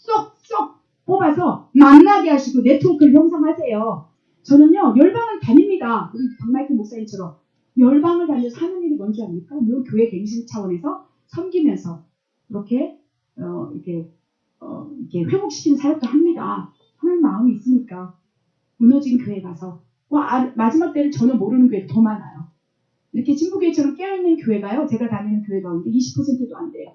뽑아서 만나게 하시고 네트워크를 형성하세요. 저는요, 열방을 다닙니다. 우리 박마이클 목사님처럼. 열방을 다녀서 하는 일이 뭔지 압니까? 물론 교회 갱신 차원에서 섬기면서 이렇게 회복시키는 사역도 합니다. 하나님 마음이 있으니까. 무너진 교회 가서 마지막 때를 전혀 모르는 교회도 더 많아요. 이렇게 진부교회처럼 깨어있는 교회가요, 제가 다니는 교회 가운데 20%도 안 돼요.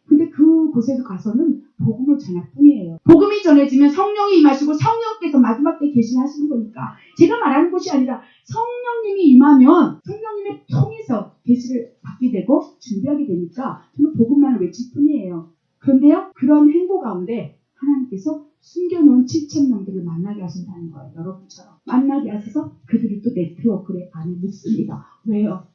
근데 그곳에서 가서는 복음을 전할 뿐이에요. 복음이 전해지면 성령이 임하시고 성령께서 마지막 때 계시하시는 거니까 제가 말하는 것이 아니라 성령님이 임하면 성령님의 통해서 계시를 받게 되고 준비하게 되니까 저는 복음만을 외칠 뿐이에요. 그런데요, 그런 행보 가운데 하나님께서 숨겨놓은 7,000명들을 만나게 하신다는 거예요. 여러분처럼 만나게 하셔서 그들이 또 네트워크 안에 묻습니다. 왜요?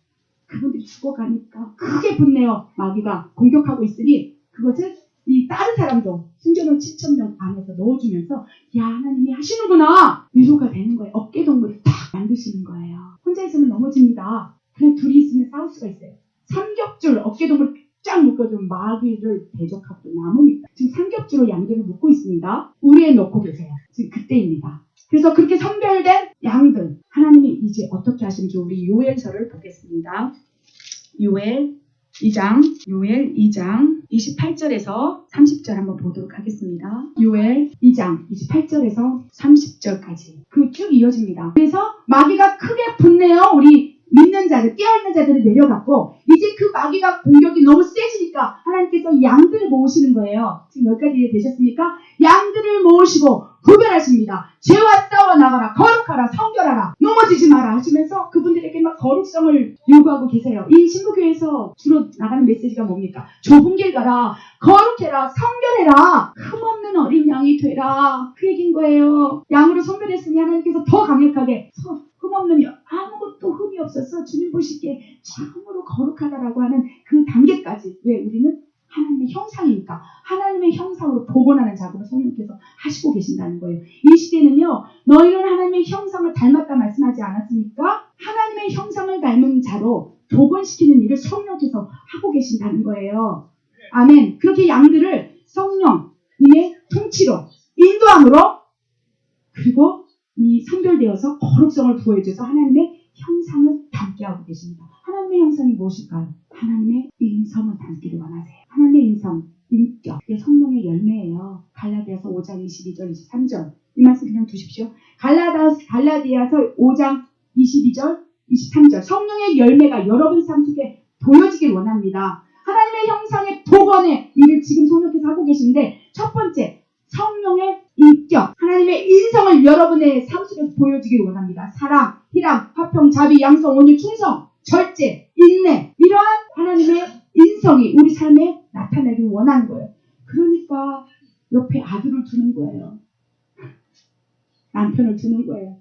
그분들이 죽어가니까 크게 분내어 마귀가 공격하고 있으니 그것을 이 다른 사람도 숨겨놓은 7,000명 안에서 넣어주면서 야, 하나님이 하시는구나 위로가 되는 거예요. 어깨동무를 딱 만드시는 거예요. 혼자 있으면 넘어집니다. 그냥 둘이 있으면 싸울 수가 있어요. 삼겹줄 어깨동무를 쫙 묶어주면 마귀를 대적하고 남으니까 지금 삼겹줄로 양들을 묶고 있습니다. 우리에 넣고 계세요. 지금 그때입니다. 그래서 그렇게 선별된 양들 하나님이 이제 어떻게 하시는지 우리 요엘서를 보겠습니다. 요엘 2장 28절에서 30절 한번 보도록 하겠습니다. 요엘 2장 28절에서 30절까지 그 쭉 이어집니다. 그래서 마귀가 크게 분내어 우리 믿는 자들, 깨어있는 자들을 내려갔고 이제 그 마귀가 공격이 너무 세지니까 하나님께서 양들을 모으시는 거예요. 지금 여기까지 이해되셨습니까? 양들을 모으시고 구별하십니다. 죄와 싸워 나가라, 거룩하라, 성결하라, 넘어지지 마라 하시면서 그분들에게 막 거룩성을 요구하고 계세요. 이 신부교회에서 주로 나가는 메시지가 뭡니까? 좁은 길 가라, 거룩해라, 성결해라, 흠없는 어린 양이 되라, 그 얘기인 거예요. 양으로 선별했으니 하나님께서 더 강력하게 흠없는 아무것도 흠이 없어서 주님 보시기에 참으로 거룩하다라고 하는 그 단계까지. 왜? 우리는 하나님의 형상이니까 하나님의 형상으로 복원하는 작업을 성령께서 하시고 계신다는 거예요. 이 시대는요, 너희는 하나님의 형상을 닮았다 말씀하지 않았습니까? 하나님의 형상을 닮은 자로 복원시키는 일을 성령께서 하고 계신다는 거예요. 아멘. 그렇게 양들을 성령님의 통치로, 인도함으로, 그리고 이 선별되어서 거룩성을 부여해줘서 하나님의 형상을 닮게 하고 계십니다. 하나님의 형상이 무엇일까요? 하나님의 인성을 닮기를 원하세요. 하나님의 인성, 인격, 그게 성령의 열매예요. 갈라디아서 5장 22절, 23절. 이 말씀 그냥 두십시오. 갈라디아서 5장 22절, 23절. 성령의 열매가 여러분 삶 속에 보여지길 원합니다. 하나님의 형상의 복원의 일을 지금 성령께서 하고 계신데 첫 번째, 성령의 인격, 하나님의 인성을 여러분의 삶 속에서 보여주길 원합니다. 사랑, 희랑, 화평, 자비, 양성, 온유, 충성, 절제, 인내, 이러한 하나님의 인성이 우리 삶에 나타나길 원하는 거예요. 그러니까 옆에 아들을 두는 거예요. 남편을 두는 거예요.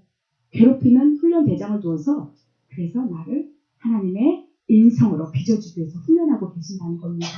괴롭히는 훈련 대장을 두어서 그래서 나를 하나님의 인성으로 빚어주기 위해서 훈련하고 계신다는 겁니다.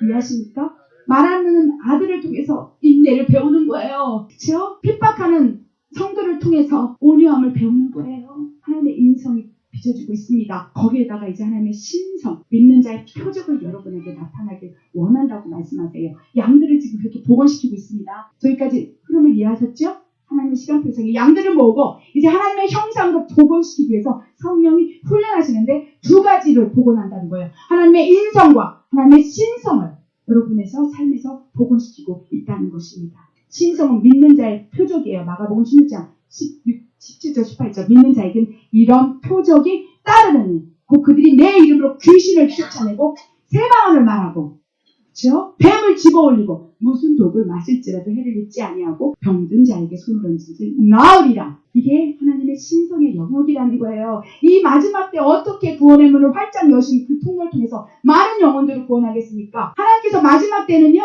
이해하십니까? 말하는 아들을 통해서 인내를 배우는 거예요. 그렇죠? 핍박하는 성도를 통해서 온유함을 배우는 거예요. 하나님의 인성이 빚어주고 있습니다. 거기에다가 이제 하나님의 신성, 믿는 자의 표적을 여러분에게 나타나길 원한다고 말씀하세요. 양들을 지금 그렇게 복원시키고 있습니다. 저기까지 흐름을 이해하셨죠? 하나님의 시간표상에 양들을 모으고 이제 하나님의 형상으로 복원시키기 위해서 성령이 훈련하시는데 두 가지를 복원한다는 거예요. 하나님의 인성과 하나님의 신성을 여러분에서 삶에서 복원시키고 있다는 것입니다. 신성은 믿는 자의 표적이에요. 마가복음 16장 17절 18절 믿는 자에게는 이런 표적이 따르느니 곧 그들이 내 이름으로 귀신을 쫓아내고 새 방언을 말하고 그렇죠? 뱀을 집어올리고 무슨 독을 마실지라도 해를 입지 아니하고 병든 자에게 손을 얹으지 나으리라. 이게 하나님의 신성의 영역이라는 거예요. 이 마지막 때 어떻게 구원의 문을 활짝 여신 그 통로를 통해서 많은 영혼들을 구원하겠습니까? 하나님께서 마지막 때는요.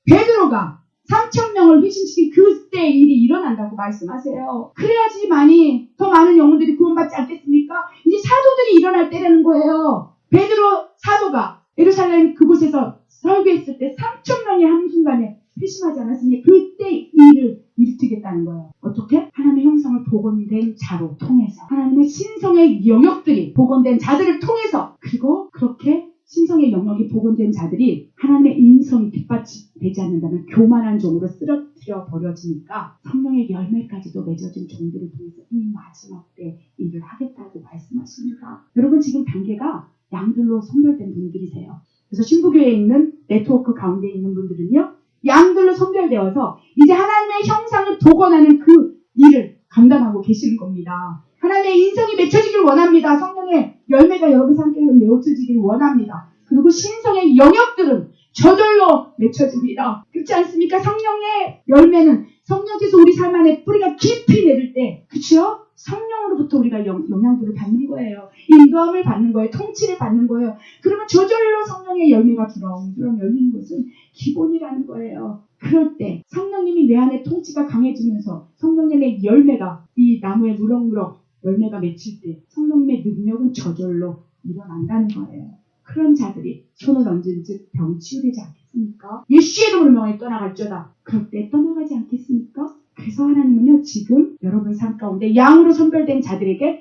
베드로가 3,000명을 회심시킨 그때 일이 일어난다고 말씀하세요. 그래야지만이 더 많은 영혼들이 구원받지 않겠습니까? 이제 사도들이 일어날 때라는 거예요. 베드로 사도가 예루살렘 그곳에서 설교했을 때 3,000명이 한순간에 회심하지 않았으니 그때 일을 일으키겠다는 거예요. 어떻게? 하나님의 형상을 복원된 자로 통해서 하나님의 신성의 영역들이 복원된 자들을 통해서 그리고 그렇게 신성의 영역이 복원된 자들이 하나님의 인성이 뒷받침되지 않는다면 교만한 종으로 쓰러뜨려 버려지니까 성령의 열매까지도 맺어진 종들을 통해서 이 마지막 때 일을 하겠다고 말씀하십니다. 여러분 지금 단계가 양들로 선별된 분들이세요. 그래서 신부교회에 있는 네트워크 가운데 있는 분들은요. 양들로 선별되어서 이제 하나님의 형상을 복원하는 그 일을 감당하고 계시는 겁니다. 하나님의 인성이 맺혀지길 원합니다. 성령의 열매가 여러분 삶에 맺혀지길 원합니다. 그리고 신성의 영역들은 저절로 맺혀집니다. 그렇지 않습니까? 성령의 열매는 성령께서 우리 삶 안에 뿌리가 깊이 내릴 때 그렇죠? 성령으로부터 우리가 영향들을 받는 거예요. 인도함을 받는 거예요. 통치를 받는 거예요. 그러면 저절로 성령의 열매가 주렁주렁 열리는 것은 기본이라는 거예요. 그럴 때 성령님이 내 안에 통치가 강해지면서 성령님의 열매가 이 나무에 무럭무럭 열매가 맺힐 때 성령님의 능력은 저절로 일어난다는 거예요. 그런 자들이 손을 얹은 즉 병이 치유되지 않겠습니까? 예수의 이름으로 명하여 떠나갈지어다. 그럴 때 떠나가지 않겠습니까? 그래서 하나님은요 지금 여러분 삶 가운데 양으로 선별된 자들에게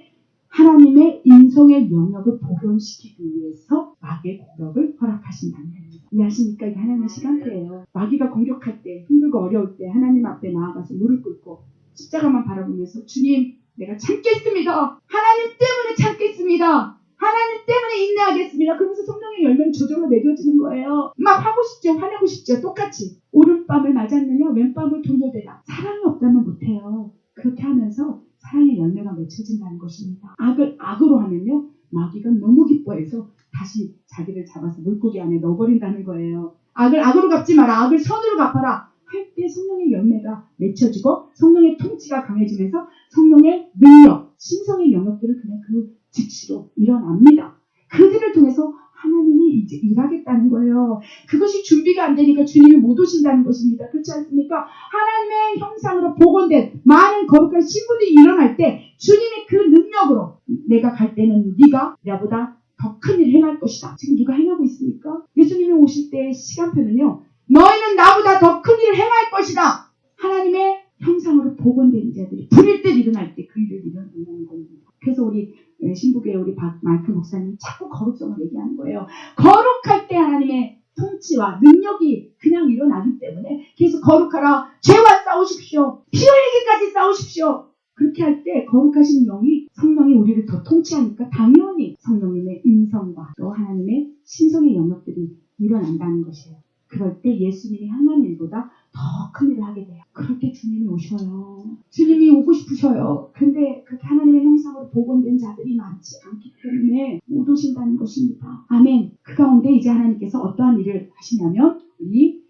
하나님의 인성의 영역을 복원시키기 위해서 마귀의 공격을 허락하신다는 겁니다. 이해하십니까? 이게 하나님의 시간대예요. 마귀가 공격할 때 힘들고 어려울 때 하나님 앞에 나아가서 무릎 꿇고 십자가만 바라보면서 주님 내가 참겠습니다. 하나님 때문에 참겠습니다. 하나님 때문에 인내하겠습니다. 그러면서 성령의 열매는 저절로 맺어지는 거예요. 막 하고 싶죠. 화내고 싶죠. 똑같이. 오른밤을 맞았느냐 왼밤을 돌려대라. 사랑이 없다면 못해요. 그렇게 하면서 사랑의 열매가 맺혀진다는 것입니다. 악을 악으로 하면요. 마귀가 너무 기뻐해서 다시 자기를 잡아서 물고기 안에 넣어버린다는 거예요. 악을 악으로 갚지 마라. 악을 선으로 갚아라. 할 때 성령의 열매가 맺혀지고 성령의 통치가 강해지면서 성령의 능력, 신성의 영역들을 그냥 그 즉시로 일어납니다. 그들을 통해서 하나님이 이제 일하겠다는 거예요. 그것이 준비가 안 되니까 주님이 못 오신다는 것입니다. 그렇지 않습니까? 하나님의 형상으로 복원된 많은 거룩한 신부들이 일어날 때 주님이 그 능력으로 내가 갈 때는 네가 나보다 더 큰 일을 행할 것이다. 지금 누가 행하고 있습니까? 예수님이 오실 때의 시간표는요. 너희는 나보다 더 큰 일을 행할 것이다. 하나님의 형상으로 복원된 자들이 불일 때 일어날 때 그 일을 일어나는 겁니다. 그래서 우리 신부교회 우리 마이크 목사님 자꾸 거룩성을 얘기하는 거예요. 거룩할 때 하나님의 통치와 능력이 그냥 일어나기 때문에 계속 거룩하라. 죄와 싸우십시오. 피 흘리기까지 싸우십시오. 그렇게 할 때 거룩하신 영이 성령이 우리를 더 통치하니까 당연히 성령님의 인성과 또 하나님의 신성의 영역들이 일어난다는 것이에요. 그럴 때 예수님이 행한 일보다 더 큰 일을 하게 돼요. 그럴 때 주님이 오셔요. 주님이 오고 싶으셔요. 근데 그렇게 하나님의 형상으로 복원된 자들이 많지 않기 때문에 못 오신다는 것입니다. 아멘. 그 가운데 이제 하나님께서 어떠한 일을 하시냐면 우리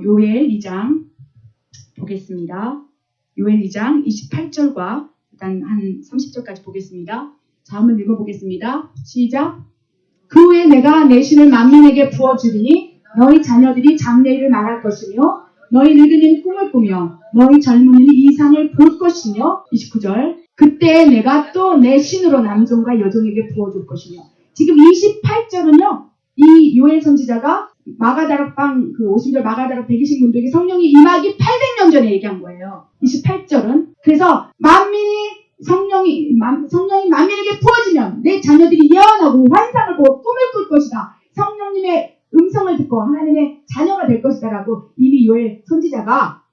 요엘 2장 보겠습니다. 요엘 2장 28절과 일단 한 30절까지 보겠습니다. 자, 한번 읽어보겠습니다. 시작. 그 후에 내가 내 신을 만민에게 부어주리니 너희 자녀들이 장래일을 말할 것이며 너희 늙은이는 꿈을 꾸며 너희 젊은이는 이상을 볼 것이며 29절 그때 내가 또 내 신으로 남종과 여종에게 부어줄 것이며 지금 28절은요. 이 요엘 선지자가 마가다락방 그 50절 마가다락 120 문도에게 성령이 임하기 800년 전에 얘기한 거예요. 28절은 그래서 성령이 만민에게 부어지면 내 자녀들이 예언하고 환상을 보고 꿈을 꿀 것이다. 성령님의 음성을 듣고 하나님의 자녀가 될 것이다 라고 이미 요엘 선지자가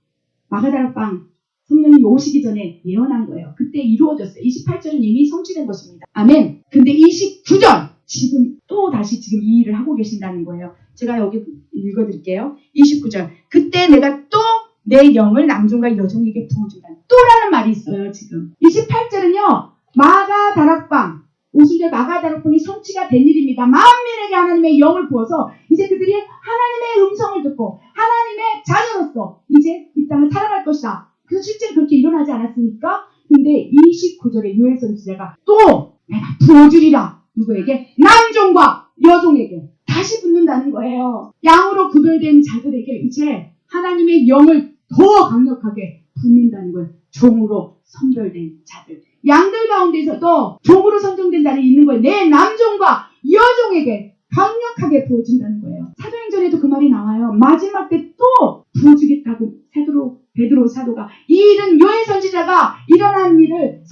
마가다락방 성령님이 오시기 전에 예언한 거예요. 그때 이루어졌어요. 28절은 이미 성취된 것입니다. 아멘. 근데 29절 지금 또 다시 지금 이 일을 하고 계신다는 거예요. 제가 여기 읽어드릴게요. 29절 그때 내가 또 내 영을 남종과 여종에게 부어준다. 또라는 말이 있어요. 지금 28절은요. 마가다락방 50절 마가다락방이 성취가 된 일입니다. 만민에게 하나님의 영을 부어서 이제 그들이 하나님의 음성을 듣고 하나님의 자녀로서 이제 이 땅을 살아갈 것이다. 그래서 실제로 그렇게 일어나지 않았습니까? 근데 29절에 요엘 선지자가 또 내가 부어주리라. 누구에게? 남종과 여종에게 다시 붙는다는 거예요. 양으로 구별된 자들에게 이제 하나님의 영을 더 강력하게 붓는다는 거예요. 종으로 선별된 자들. 양들 가운데서도 종으로 선정된 자들이 있는 거예요. 내 남종과 여종에게 강력하게 부어준다는 거예요. 사도행전에도 그 말이 나와요. 마지막 때 또 부어주겠다고 베드로 사도가 이 일은 요엘 선지자가 일어난 일을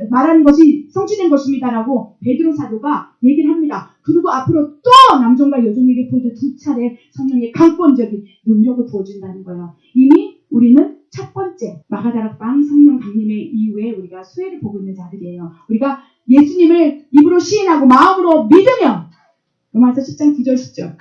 말하는 것이 성취된 것입니다라고 베드로 사도가 얘기를 합니다. 그리고 앞으로 또 남종과 여종에게 부어준 두 차례 성령의 강권적인 능력을 부어준다는 거예요. 이미 우리는 첫 번째 마가다락방 성령 강림의 이후에 우리가 수혜를 보고 있는 자들이에요. 우리가 예수님을 입으로 시인하고 마음으로 믿으면 로마서 10장 9절 10절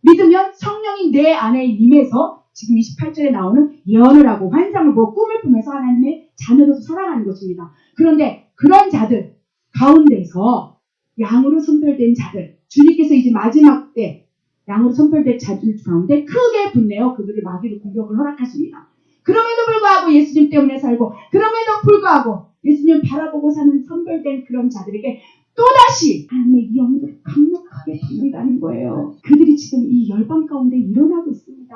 믿으면 성령이 내 안에 임해서 지금 28절에 나오는 예언을 하고 환상을 보고 꿈을 꾸면서 하나님의 자녀로서 살아가는 것입니다. 그런데 그런 자들 가운데서 양으로 선별된 자들 주님께서 이제 마지막 때 양으로 선별된 자들 가운데 크게 분내어 그들을 마귀로 공격을 허락하십니다. 그럼에도 불구하고 예수님 때문에 살고 그럼에도 불구하고 예수님 바라보고 사는 선별된 그런 자들에게 또다시 하나님의 영들을 강력하게 붙는다는 거예요. 그들이 지금 이 열방 가운데 일어나고 있습니다.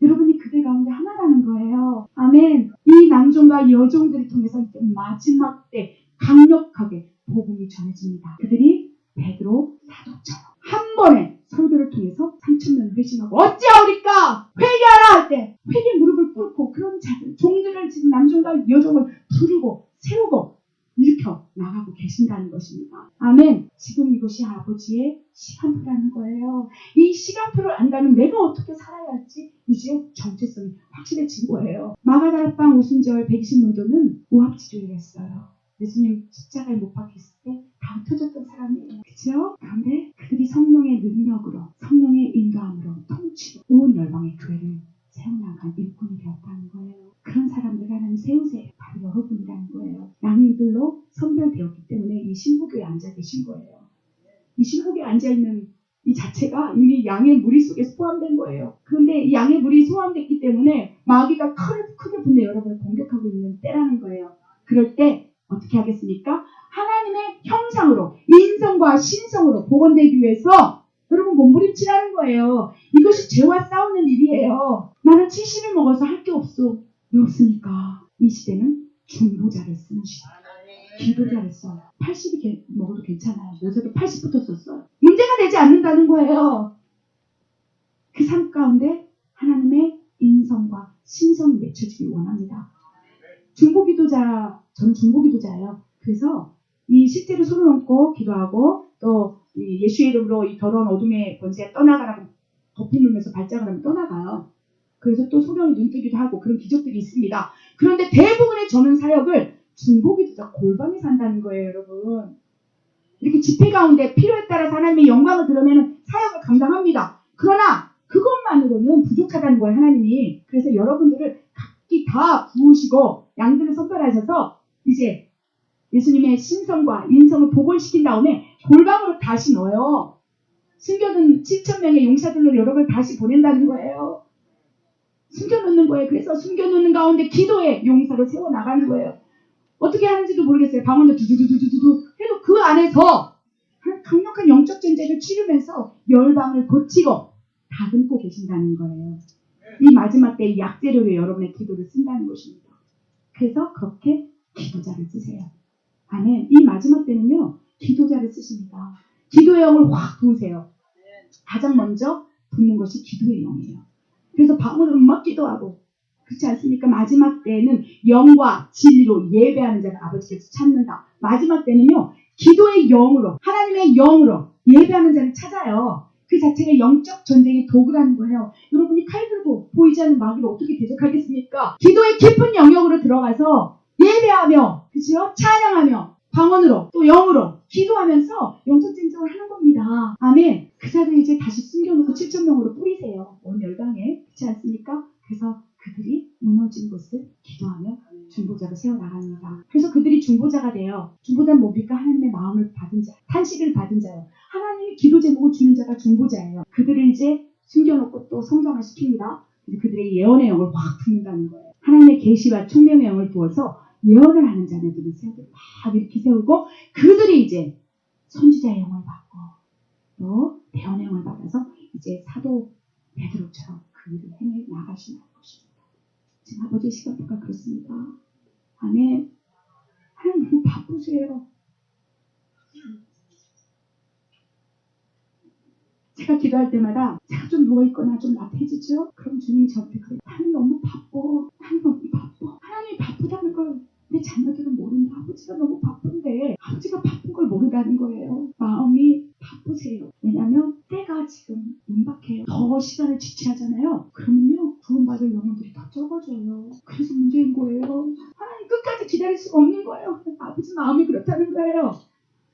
여러분이 그들 가운데 하나라는 거예요. 아멘. 이 남종과 여종들을 통해서 이제 마지막 때 강력하게 복음이 전해집니다. 그들이 베드로 사도처럼 한 번에 설교를 통해서 3,000명 회심하고 어찌하오리까 회개하라 할 때 회개 무릎을 꿇고 그런 자들 종들을 지금 남종과 여종을 부르고 세우고 일으켜 나가고 계신다는 것입니다. 아멘. 지금 이것이 아버지의 시간표라는 거예요. 이 시간표를 안다면 내가 어떻게 살아야 할지 이제 정체성이 확실해진 거예요. 마가다락방 50절 120문도는 오합지졸을 했어요. 예수님 십자가에 못 박혔을 때 다 흩어졌던 사람이에요. 그죠? 그런데 그들이 성령의 능력으로 성령의 인도함으로 통치로 온 열방의 교회를 세워나간 일꾼이 되었다는 거예요. 그런 사람들 하나님 세우세요. 바로 여러분이라는 거예요. 양들로 선별되었기 때문에 이 신부교에 앉아 계신 거예요. 이 신부교에 앉아있는 이 자체가 이미 양의 무리 속에 포함된 거예요. 그런데 이 양의 무리 포함됐기 때문에 마귀가 크게 분내 여러분을 공격하고 있는 때라는 거예요. 그럴 때 어떻게 하겠습니까? 하나님의 형상으로 인성과 신성으로 복원되기 위해서 여러분 몸부림치라는 거예요. 이것이 죄와 싸우는 일이에요. 나는 70을 먹어서 할 게 없어. 왜 없습니까? 이 시대는 중보자를 쓰는 시대. 기도자를 써요. 80이 먹어도 괜찮아요. 모세도 80부터 썼어요. 문제가 되지 않는다는 거예요. 그 삶 가운데 하나님의 인성과 신성이 맺혀지길 원합니다. 저는 중보기도자예요. 그래서 이 실제로 손을 얹고 기도하고 또 예수의 이름으로 이 더러운 어둠의 권세에 떠나가라고 덮이물면서 발작을 하면 떠나가요. 그래서 또 소경이 눈뜨기도 하고 그런 기적들이 있습니다. 그런데 대부분의 저는 사역을 중보기도자 골방에서 한다는 거예요, 여러분. 이렇게 집회 가운데 필요에 따라서 하나님의 영광을 드러내는 사역을 감당합니다. 그러나 그것만으로는 부족하다는 거예요, 하나님이. 그래서 여러분들을 각기 다 부으시고 양들을 선별하셔서 이제 예수님의 신성과 인성을 복원시킨 다음에 골방으로 다시 넣어요. 숨겨둔 7,000명의 용사들로 여러분을 다시 보낸다는 거예요. 숨겨놓는 거예요. 그래서 숨겨놓는 가운데 기도의 용사로 세워나가는 거예요. 어떻게 하는지도 모르겠어요. 방언도 두두두두두두 해도 그 안에서 강력한 영적 전쟁을 치르면서 열방을 고치고 다듬고 계신다는 거예요. 이 마지막 때의 약재료로 여러분의 기도를 쓴다는 것입니다. 그래서 그렇게 기도자를 쓰세요. 아멘. 이 마지막 때는요, 기도자를 쓰십니다. 기도의 영을 확 부으세요. 가장 먼저 붓는 것이 기도의 영이에요. 그래서 방언으로 막 기도하고, 그렇지 않습니까? 마지막 때에는 영과 진리로 예배하는 자를 아버지께서 찾는다. 마지막 때는요, 기도의 영으로, 하나님의 영으로 예배하는 자를 찾아요. 그 자체가 영적 전쟁의 도구라는 거예요. 여러분이 칼 들고 보이지 않는 마귀를 어떻게 대적하겠습니까? 기도의 깊은 영역으로 들어가서 예배하며, 그죠? 찬양하며, 방언으로, 또 영으로 기도하면서 영적 전쟁을 하는 겁니다. 아멘. 그 자를 이제 다시 숨겨놓고 7,000명으로 뿌리세요. 온 열강에. 그렇지 않습니까? 그래서 그들이 무너진 곳을 기도하며 중보자로 세워나갑니다. 그래서 그들이 중보자가 돼요. 중보자는 뭡니까? 하나님의 마음을 받은 자, 탄식을 받은 자예요. 하나님이 기도 제목을 주는 자가 중보자예요. 그들을 이제 숨겨놓고 또 성장을 시킵니다. 그들의 예언의 영을 확 붓는다는 거예요. 하나님의 계시와 총명의 영을 부어서 예언을 하는 자녀들을 세우고 막 이렇게 세우고, 그들이 이제 선지자의 영을 받고 또 대언의 영을 받아서 이제 사도 베드로처럼 그 일을 행해 나가시는 것입니다. 지금 아버지의 시간표가 그렇습니다. 아멘. 하나님 너무 바쁘세요. 제가 기도할 때마다 제가 좀 누워있거나 좀 나태해지죠? 그럼 주님이 저한테 그래요. 하나님 너무 바빠. 하나님 너무 바빠. 하나님이 바쁘다는 걸 내 자녀들은 모른다. 아버지가 너무 바쁜데 아버지가 바쁜 걸 모른다는 거예요. 마음이 바쁘세요. 왜냐하면 때가 지금 임박해요. 더 시간을 지체하잖아요. 그러면요, 구원받을 영혼들이 더 적어져요. 그래서 문제인 거예요. 하나님 끝까지 기다릴 수가 없는 거예요. 아버지 마음이 그렇다는 거예요.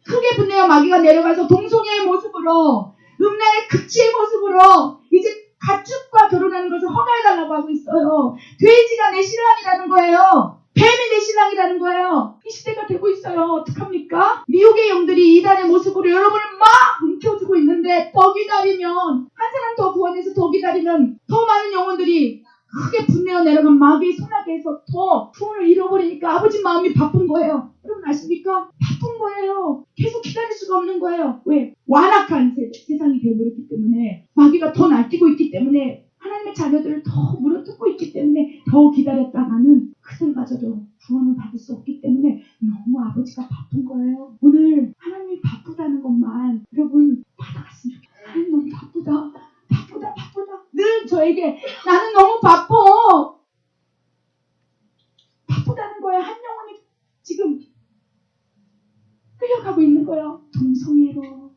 크게 분내어 마귀가 내려가서 동성애의 모습으로, 음란의 극치의 모습으로 이제 가축과 결혼하는 것을 허가해달라고 하고 있어요. 돼지가 내 신랑이라는 거예요. 뱀이 내 신랑이라는 거예요. 이 시대가 되고 있어요. 어떡합니까? 미혹의 영들이 이단의 모습으로 여러분을 막 움켜쥐고 있는데, 더 기다리면, 한 사람 더 구원해서 더 기다리면 더 많은 영혼들이 크게 분내어 내려간 마귀의 소나기에서 더 구원을 잃어버리니까 아버지 마음이 바쁜 거예요. 여러분 아십니까? 바쁜 거예요. 계속 기다릴 수가 없는 거예요. 왜? 완악한 세상이 되어버렸기 때문에, 마귀가 더 날뛰고 있기 때문에, 하나님의 자녀들을 더 물어뜯고 있기 때문에 더 기다렸다가는 그들마저도 구원을 받을 수 없기 때문에 너무 아버지가 바쁜 거예요. 오늘 하나님이 바쁘다는 것만 여러분 받아갔으면 좋겠어요. 하나님 너무 바쁘다. 늘 저에게 나는 너무 바빠. 바쁘다는 거예요. 한 영혼이 지금 끌려가고 있는 거예요. 동성애로.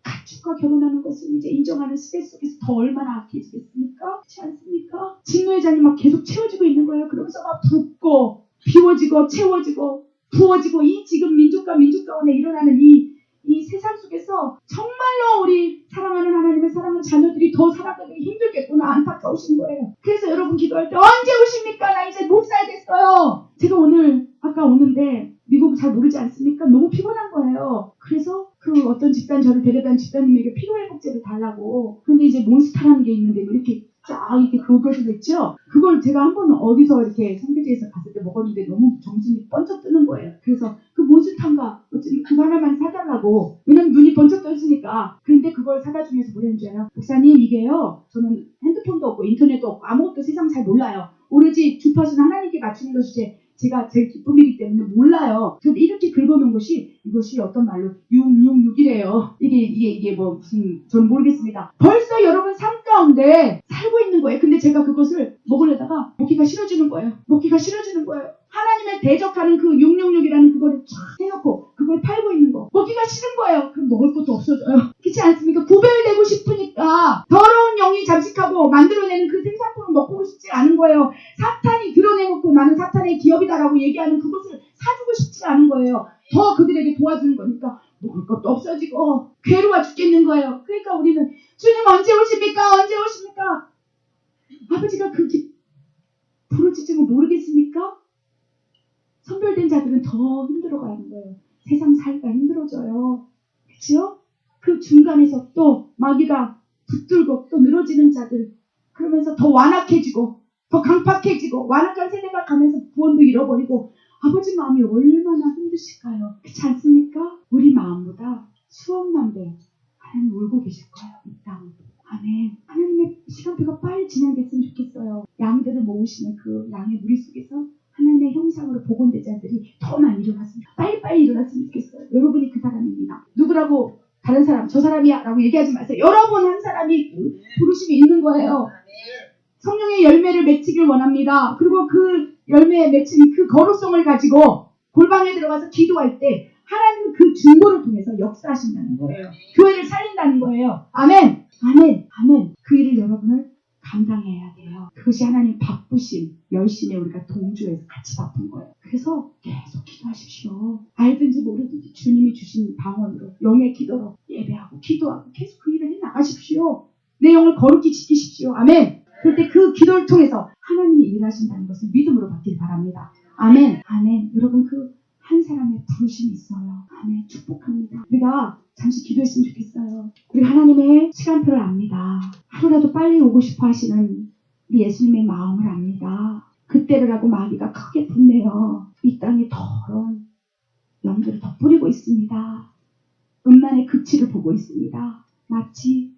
가축과 결혼하는 것을 이제 인정하는 시대 속에서 더 얼마나 악해지겠습니까? 그렇지 않습니까? 진노의 막 계속 채워지고 있는 거예요. 그러면서 막 붓고 비워지고 채워지고 부어지고, 이 지금 민족과 민족 가운데 일어나는 이 세상 속에서 정말로 우리 사랑하는 하나님의 사랑하는 자녀들이 더 살아가기 힘들겠구나, 안타까우신 거예요. 그래서 여러분 기도할 때 언제 오십니까? 나 이제 못 살겠어요. 제가 오늘 아까 오는데 미국 잘 모르지 않습니까? 너무 피곤한 거예요. 그래서 그 어떤 집단, 저를 데려다닌 집단님에게 피로회복제를 달라고. 근데 이제 몬스타라는 게 있는데 뭐 이렇게 쫙 이렇게 그것을 했죠. 그걸 제가 한 번은 어디서 이렇게 선교지에서 갔을 때 먹었는데 너무 정신이 번쩍 뜨는 거예요. 그래서 그 몬스타인가 어쨌든 그거 하나만 사달라고. 왜냐면 눈이 번쩍 떠있으니까. 그런데 그걸 사다 주면서 뭐라는 줄 알아요? 목사님, 이게요, 저는 핸드폰도 없고 인터넷도 없고 아무것도 세상 잘 몰라요. 오로지 주파수는 하나님께 맞추는 것이지 제가 제 기쁨이기 때문에 몰라요. 그런데 이렇게 긁어놓은 것이, 이것이 어떤 말로 666이래요. 이게 뭐 무슨, 저는 모르겠습니다. 벌써 여러분 삶 가운데 살고 있는 거예요. 근데 제가 그것을 먹으려다가 먹기가 싫어지는 거예요. 하나님의 대적하는 그 666이라는 그거를 쫙 해놓고 그걸 팔고 있는 거. 먹기가 싫은 거예요. 그럼 먹을 것도 없어져요. 그렇지 않습니까? 구별되고 싶으니까 더러운 영이 잠식하고 만들어내는 그 생산품을 먹고 싶지 않은 거예요. 사탄이 드러내놓고 나는 사탄의 기업이다라고 얘기하는 그것을 사주고 싶지 않은 거예요. 더 그들에게 도와주는 거니까 먹을 것도 없어지고 괴로워 죽겠는 거예요. 그러니까 우리는 주님 언제 오십니까? 아버지가 그렇게 부르짖으면 모르겠습니까? 선별된 자들은 더 힘들어가는 거예요. 세상 살기가 힘들어져요. 그렇죠? 그 중간에서 또 마귀가 붙들고 또 늘어지는 자들, 그러면서 더 완악해지고 더 강팍해지고, 완악한 세대가 가면서 구원도 잃어버리고, 아버지 마음이 얼마나 힘드실까요? 그렇지 않습니까? 우리 마음보다 수억만 배 하나님 울고 계실 거예요. 이 땅을. 아멘. 하나님의 시간표가 빨리 진행됐으면 좋겠어요. 양들을 모으시는 그 양의 무리 속에서 하나님의 형상으로 복원된 자들이 더 많이 일어났으면, 빨리빨리 일어났으면 좋겠어요. 여러분이 그 사람입니다. 누구라고 다른 사람, 저 사람이야 라고 얘기하지 마세요. 여러분 한 사람이 그 부르심이 있는 거예요. 성령의 열매를 맺히길 원합니다. 그리고 그 열매에 맺힌 그 거룩성을 가지고 골방에 들어가서 기도할 때 하나님은 그 중보를 통해서 역사하신다는 거예요. 교회를 살린다는 거예요. 아멘. 아멘. 아멘. 그 일을 여러분을 감당해야 돼요. 그것이 하나님 바쁘심, 열심에 우리가 동조해서 같이 바쁜 거예요. 그래서 계속 기도하십시오. 알든지 모르든지 주님이 주신 방언으로, 영의 기도로 예배하고 기도하고 계속 그 일을 해나가십시오. 내 영을 거룩히 지키십시오. 아멘. 그럴 때 그 기도를 통해서 하나님이 일하신다는 것을 믿음으로 받길 바랍니다. 아멘. 아멘. 여러분 그 한 사람의 부르심이 있어요. 아멘. 축복합니다. 우리가 잠시 기도했으면 좋겠어요. 우리 하나님의 시간표를 압니다. 하루라도 빨리 오고 싶어 하시는 우리 예수님의 마음을 압니다. 그때를 하고 마귀가 크게 분내어 이 땅에 더러운 영들을 덧뿌리고 있습니다. 음란의 극치를 보고 있습니다. 마치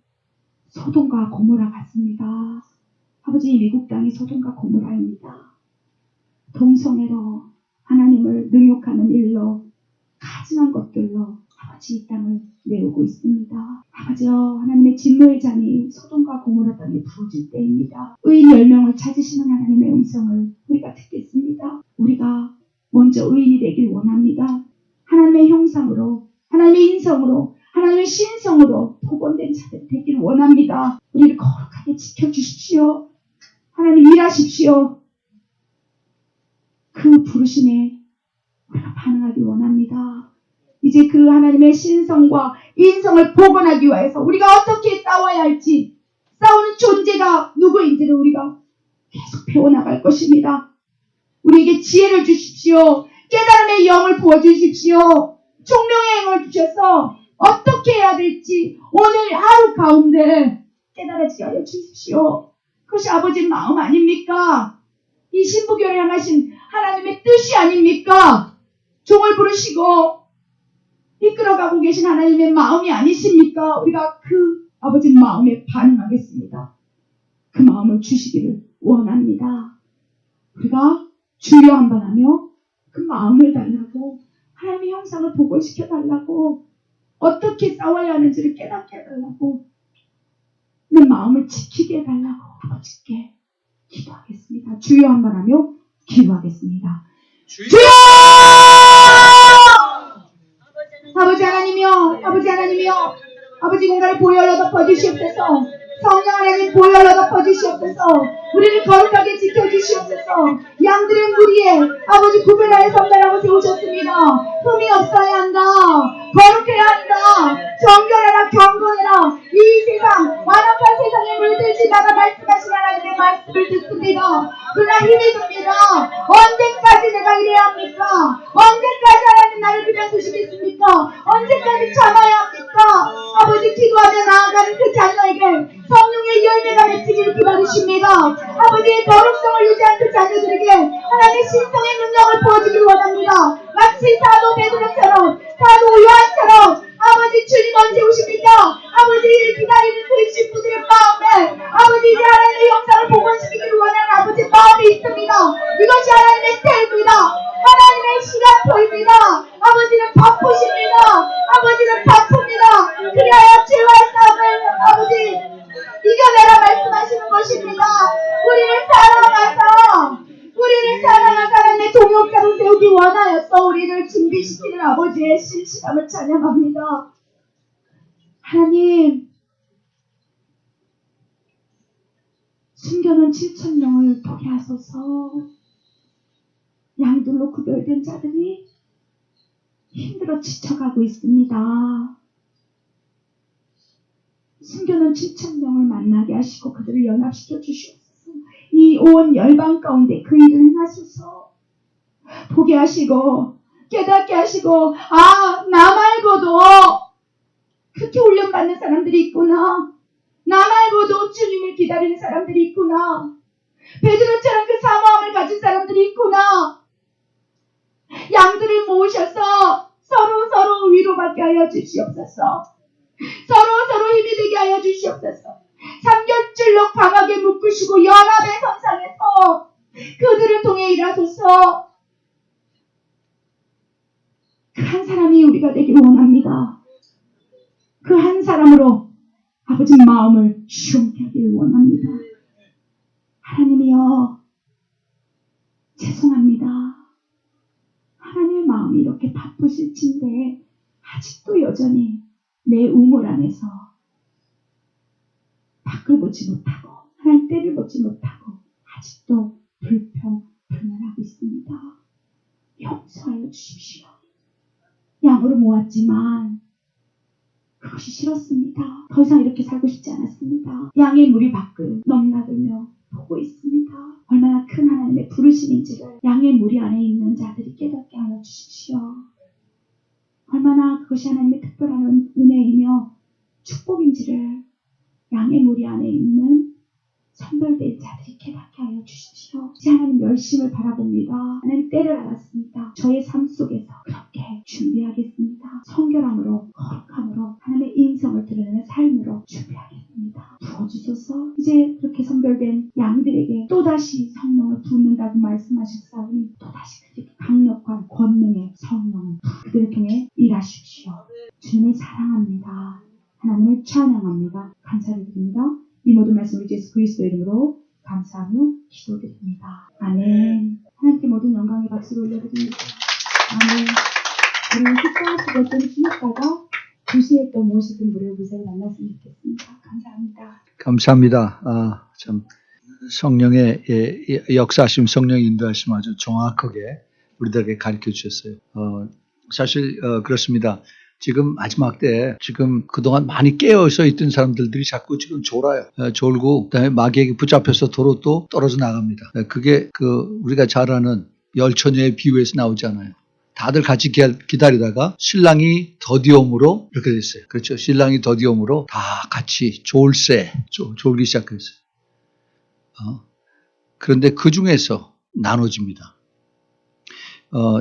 소돔과 고모라 같습니다. 아버지, 미국 땅이 소돔과 고모라입니다. 동성애로 하나님을 능욕하는 일로, 가증한 것들로 아버지 이 땅을 내오고 있습니다. 아버지여, 하나님의 진노의 잔이 소돔과 고모라 땅에 부어질 때입니다. 의인 10명을 찾으시는 하나님의 음성을 우리가 듣겠습니다. 우리가 먼저 의인이 되길 원합니다. 하나님의 형상으로, 하나님의 인성으로, 하나님의 신성으로 복원된 자들이 되길 원합니다. 우리를 거룩하게 지켜주십시오. 하나님 일하십시오. 그 부르심에 우리가 반응하기 원합니다. 이제 그 하나님의 신성과 인성을 복원하기 위해서 우리가 어떻게 싸워야 할지, 싸우는 존재가 누구인지를 우리가 계속 배워나갈 것입니다. 우리에게 지혜를 주십시오. 깨달음의 영을 부어주십시오. 총명의 영을 주셔서 어떻게 해야 될지 오늘 하루 가운데 깨달아지게 하여 주십시오. 그것이 아버지의 마음 아닙니까? 이 신부교를 향하신 하나님의 뜻이 아닙니까? 종을 부르시고 이끌어가고 계신 하나님의 마음이 아니십니까? 우리가 그 아버지 마음에 반응하겠습니다. 그 마음을 주시기를 원합니다. 우리가 주여 한번 하며 그 마음을 달라고, 하나님의 형상을 복원시켜 달라고, 어떻게 싸워야 하는지를 깨닫게 해달라고, 내 마음을 지키게 해달라고 아버지께 기도하겠습니다. 주여 한번 하며 기도하겠습니다. 주여! 아버지 하나님이여, 아버지 하나님이여, 아버지 공간을 보혈로 덮어주시옵소서. 성령 하나님 보혈로 덮어주시옵소서. 우리를 거룩하게 지켜주시옵소서. 양들의 무리에 아버지 구별하여 선발하고 세우셨습니다. 흠이 없어야 한다. 거룩해야 한다. 정결해라, 경건해라. 이 세상, 완악한 세상에 물들지 마라 말씀하신 하나님의 말씀을 듣습니다. 그러나 힘이 듭니다. 언제까지 내가 이래야 합니까? 언제까지 하나님 나를 그냥 두시겠습니까? 언제까지 참아야 합니까? 아버지, 기도하며 나아가는 그 자녀에게 성령의 열매가 맺히기를 기다리십니다. 아버지의 거룩성을 유지한 그 자녀들에게 하나님의 신성의 능력을 부어주길 원합니다. 마치 사도 베드로처럼, 사도 요한처럼. 아버지, 주님 언제 오십니까? 아버지를 기다리는 그 신부들의 마음에 아버지 이제 하나님의 영상을 복원시키기를 원하는 아버지의 마음이 있습니다. 이것이 하나님의 때입니다. 하나님의 시간표입니다. 아버지는 바쁘십니다. 아버지는 바쁩니다. 그리하여 죄와 싸움을 아버지 이겨내라 말씀하시는 것입니다. 우리를 사랑하사 하나님의 동역자로 세우기 원하여서 우리를 준비시키는 아버지의 신실함을 찬양합니다. 하나님, 숨겨놓은 7,000명을 보게 하소서. 양들로 구별된 자들이 힘들어 지쳐가고 있습니다. 숨겨놓은 7,000명을 만나게 하시고 그들을 연합시켜 주시옵소서. 이 온 열방 가운데 그 일을 행하소서. 보게 하시고 깨닫게 하시고, 나 말고도 그렇게 훈련받는 사람들이 있구나. 나 말고도 주님을 기다리는 사람들이 있구나. 베드로처럼 그 사모함을 가진 사람들이 있구나. 양들을 모으셔서 서로 위로받게 하여 주시옵소서. 서로 힘이 되게 하여 주시옵소서. 삼겹줄로 강하게 묶으시고 연합의 선상에서 그들을 통해 일하소서. 그 한 사람이 우리가 되기를 원합니다. 그 한 사람으로 아버지 마음을 시원케 하기를 원합니다. 하나님이여, 죄송합니다. 하나님의 마음이 이렇게 바쁘실진데 아직도 여전히 내 우물 안에서 밖을 보지 못하고 하나님 때를 보지 못하고 아직도 불평하고 있습니다. 용서하여 주십시오. 양으로 모았지만 그것이 싫었습니다. 더 이상 이렇게 살고 싶지 않았습니다. 양의 무리 밖을 넘나들며 보고 있습니다. 얼마나 큰 하나님의 부르심인지를 양의 무리 안에 있는 자들이 깨닫게 하여 주십시오. 얼마나 그것이 하나님의 특별한 은혜이며 축복인지를 양의 무리 안에 있는 선별된 자들이 깨닫게 하여 주십시오. 이제 하나님 열심을 바라봅니다. 하나님 때를 알았습니다. 저의 삶 속에서 그렇게 준비하겠습니다. 성결함으로, 거룩함으로, 하나님의 인성을 드러내는 삶으로 준비하겠습니다. 부어주소서. 이제 그렇게 선별된 양들에게 또다시 성령을 붓는다고 말씀하셨사오니 또다시 그렇게 강력한 권능의 성령을 그들을 통해 일하십시오. 주님을 사랑합니다. 하나님을 찬양합니다. 감사를 드립니다. 이 모든 말씀을 예수 그리스도의 이름으로 감사하며 기도드립니다. 아멘. 하나님께 모든 영광의 박수를 올려드립니다. 아멘. 우리는 식사하시고 좀 쉬었다가 2시에 또 모시던 무료 부서를 만났으면 좋겠습니다. 감사합니다. 감사합니다. 참 성령의 역사하심, 성령의 인도하심 아주 정확하게 우리들에게 가르쳐 주셨어요. 사실 그렇습니다. 지금 마지막 때 지금 그동안 많이 깨어서 있던 사람들이 자꾸 지금 졸아요. 졸고 그다음에 마귀에게 붙잡혀서 도로 또 떨어져 나갑니다. 그게 우리가 잘 아는 열처녀의 비유에서 나오잖아요. 다들 같이 기다리다가 신랑이 더디옴으로 이렇게 됐어요. 그렇죠. 신랑이 더디옴으로 다 같이 졸기 시작했어요. 그런데 그 중에서 나눠집니다.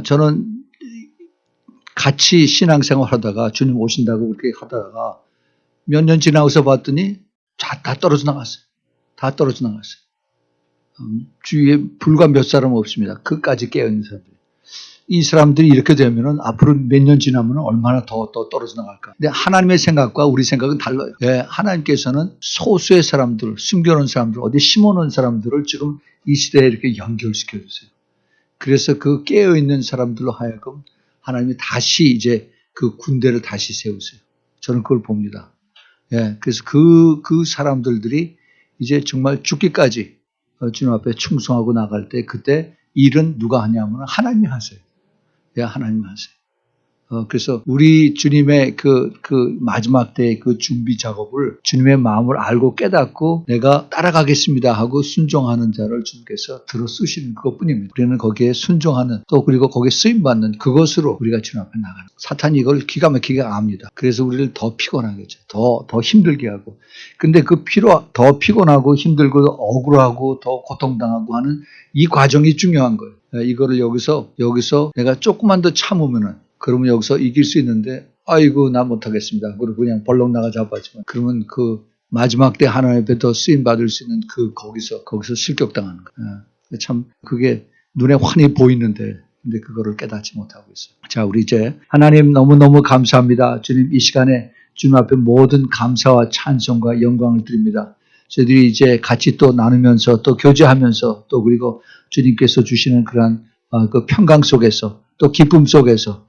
저는 같이 신앙생활 하다가 주님 오신다고 그렇게 하다가 몇 년 지나고서 봤더니 다 떨어져 나갔어요. 다 떨어져 나갔어요. 주위에 불과 몇 사람 없습니다. 끝까지 깨어있는 사람들. 이 사람들이 이렇게 되면은 앞으로 몇 년 지나면 얼마나 더 떨어져 나갈까. 근데 하나님의 생각과 우리 생각은 달라요. 예, 하나님께서는 소수의 사람들, 숨겨놓은 사람들, 어디 심어놓은 사람들을 지금 이 시대에 이렇게 연결시켜 주세요. 그래서 그 깨어있는 사람들로 하여금 하나님이 다시 이제 그 군대를 다시 세우세요. 저는 그걸 봅니다. 예, 그래서 그 사람들이 이제 정말 죽기까지 주님 앞에 충성하고 나갈 때 그때 일은 누가 하냐면 하나님이 하세요. 예, 하나님이 하세요. 그래서 우리 주님의 그 마지막 때의 그 준비 작업을 주님의 마음을 알고 깨닫고 내가 따라가겠습니다 하고 순종하는 자를 주님께서 들어 쓰시는 그것뿐입니다. 우리는 거기에 순종하는 또 그리고 거기에 쓰임받는 그것으로 우리가 주님 앞에 나가는 사탄이 이걸 기가 막히게 압니다. 그래서 우리를 더 피곤하게 더 힘들게 하고 근데 더 피곤하고 힘들고 억울하고 더 고통당하고 하는 이 과정이 중요한 거예요. 이거를 여기서 내가 조금만 더 참으면은 그러면 여기서 이길 수 있는데 아이고 나 못하겠습니다. 그리고 그냥 벌렁 나가 잡아지만 그러면 그 마지막 때 하나님 앞에 더 쓰임 받을 수 있는 거기서 실격당하는 거예요. 참 그게 눈에 환히 보이는데 근데 그거를 깨닫지 못하고 있어요. 자, 우리 이제 하나님 너무너무 감사합니다. 주님 이 시간에 주님 앞에 모든 감사와 찬송과 영광을 드립니다. 저희들이 이제 같이 또 나누면서 또 교제하면서 또 그리고 주님께서 주시는 그러한 그 평강 속에서 또 기쁨 속에서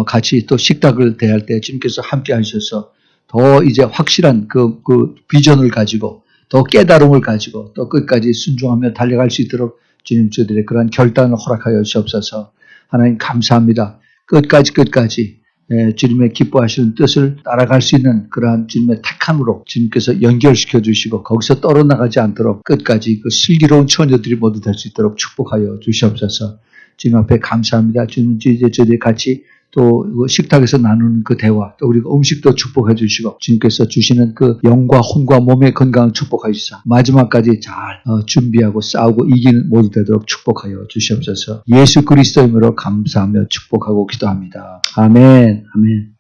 같이 또 식탁을 대할 때 주님께서 함께 하셔서 더 이제 확실한 그 비전을 가지고 더 깨달음을 가지고 또 끝까지 순종하며 달려갈 수 있도록 주님 저들의 그러한 결단을 허락하여 주옵소서. 하나님 감사합니다. 끝까지 주님의 기뻐하시는 뜻을 따라갈 수 있는 그러한 주님의 택함으로 주님께서 연결시켜 주시고 거기서 떨어나가지 않도록 끝까지 그 슬기로운 처녀들이 모두 될 수 있도록 축복하여 주시옵소서. 주님 앞에 감사합니다. 주님 이제 저희들이 같이 또 식탁에서 나누는 그 대화 또 그리고 음식도 축복해 주시고 주님께서 주시는 그 영과 혼과 몸의 건강을 축복해 주시사 마지막까지 잘 준비하고 싸우고 이기는 모두 되도록 축복하여 주시옵소서. 예수 그리스도의 이름으로 감사하며 축복하고 기도합니다. 아멘. 아멘.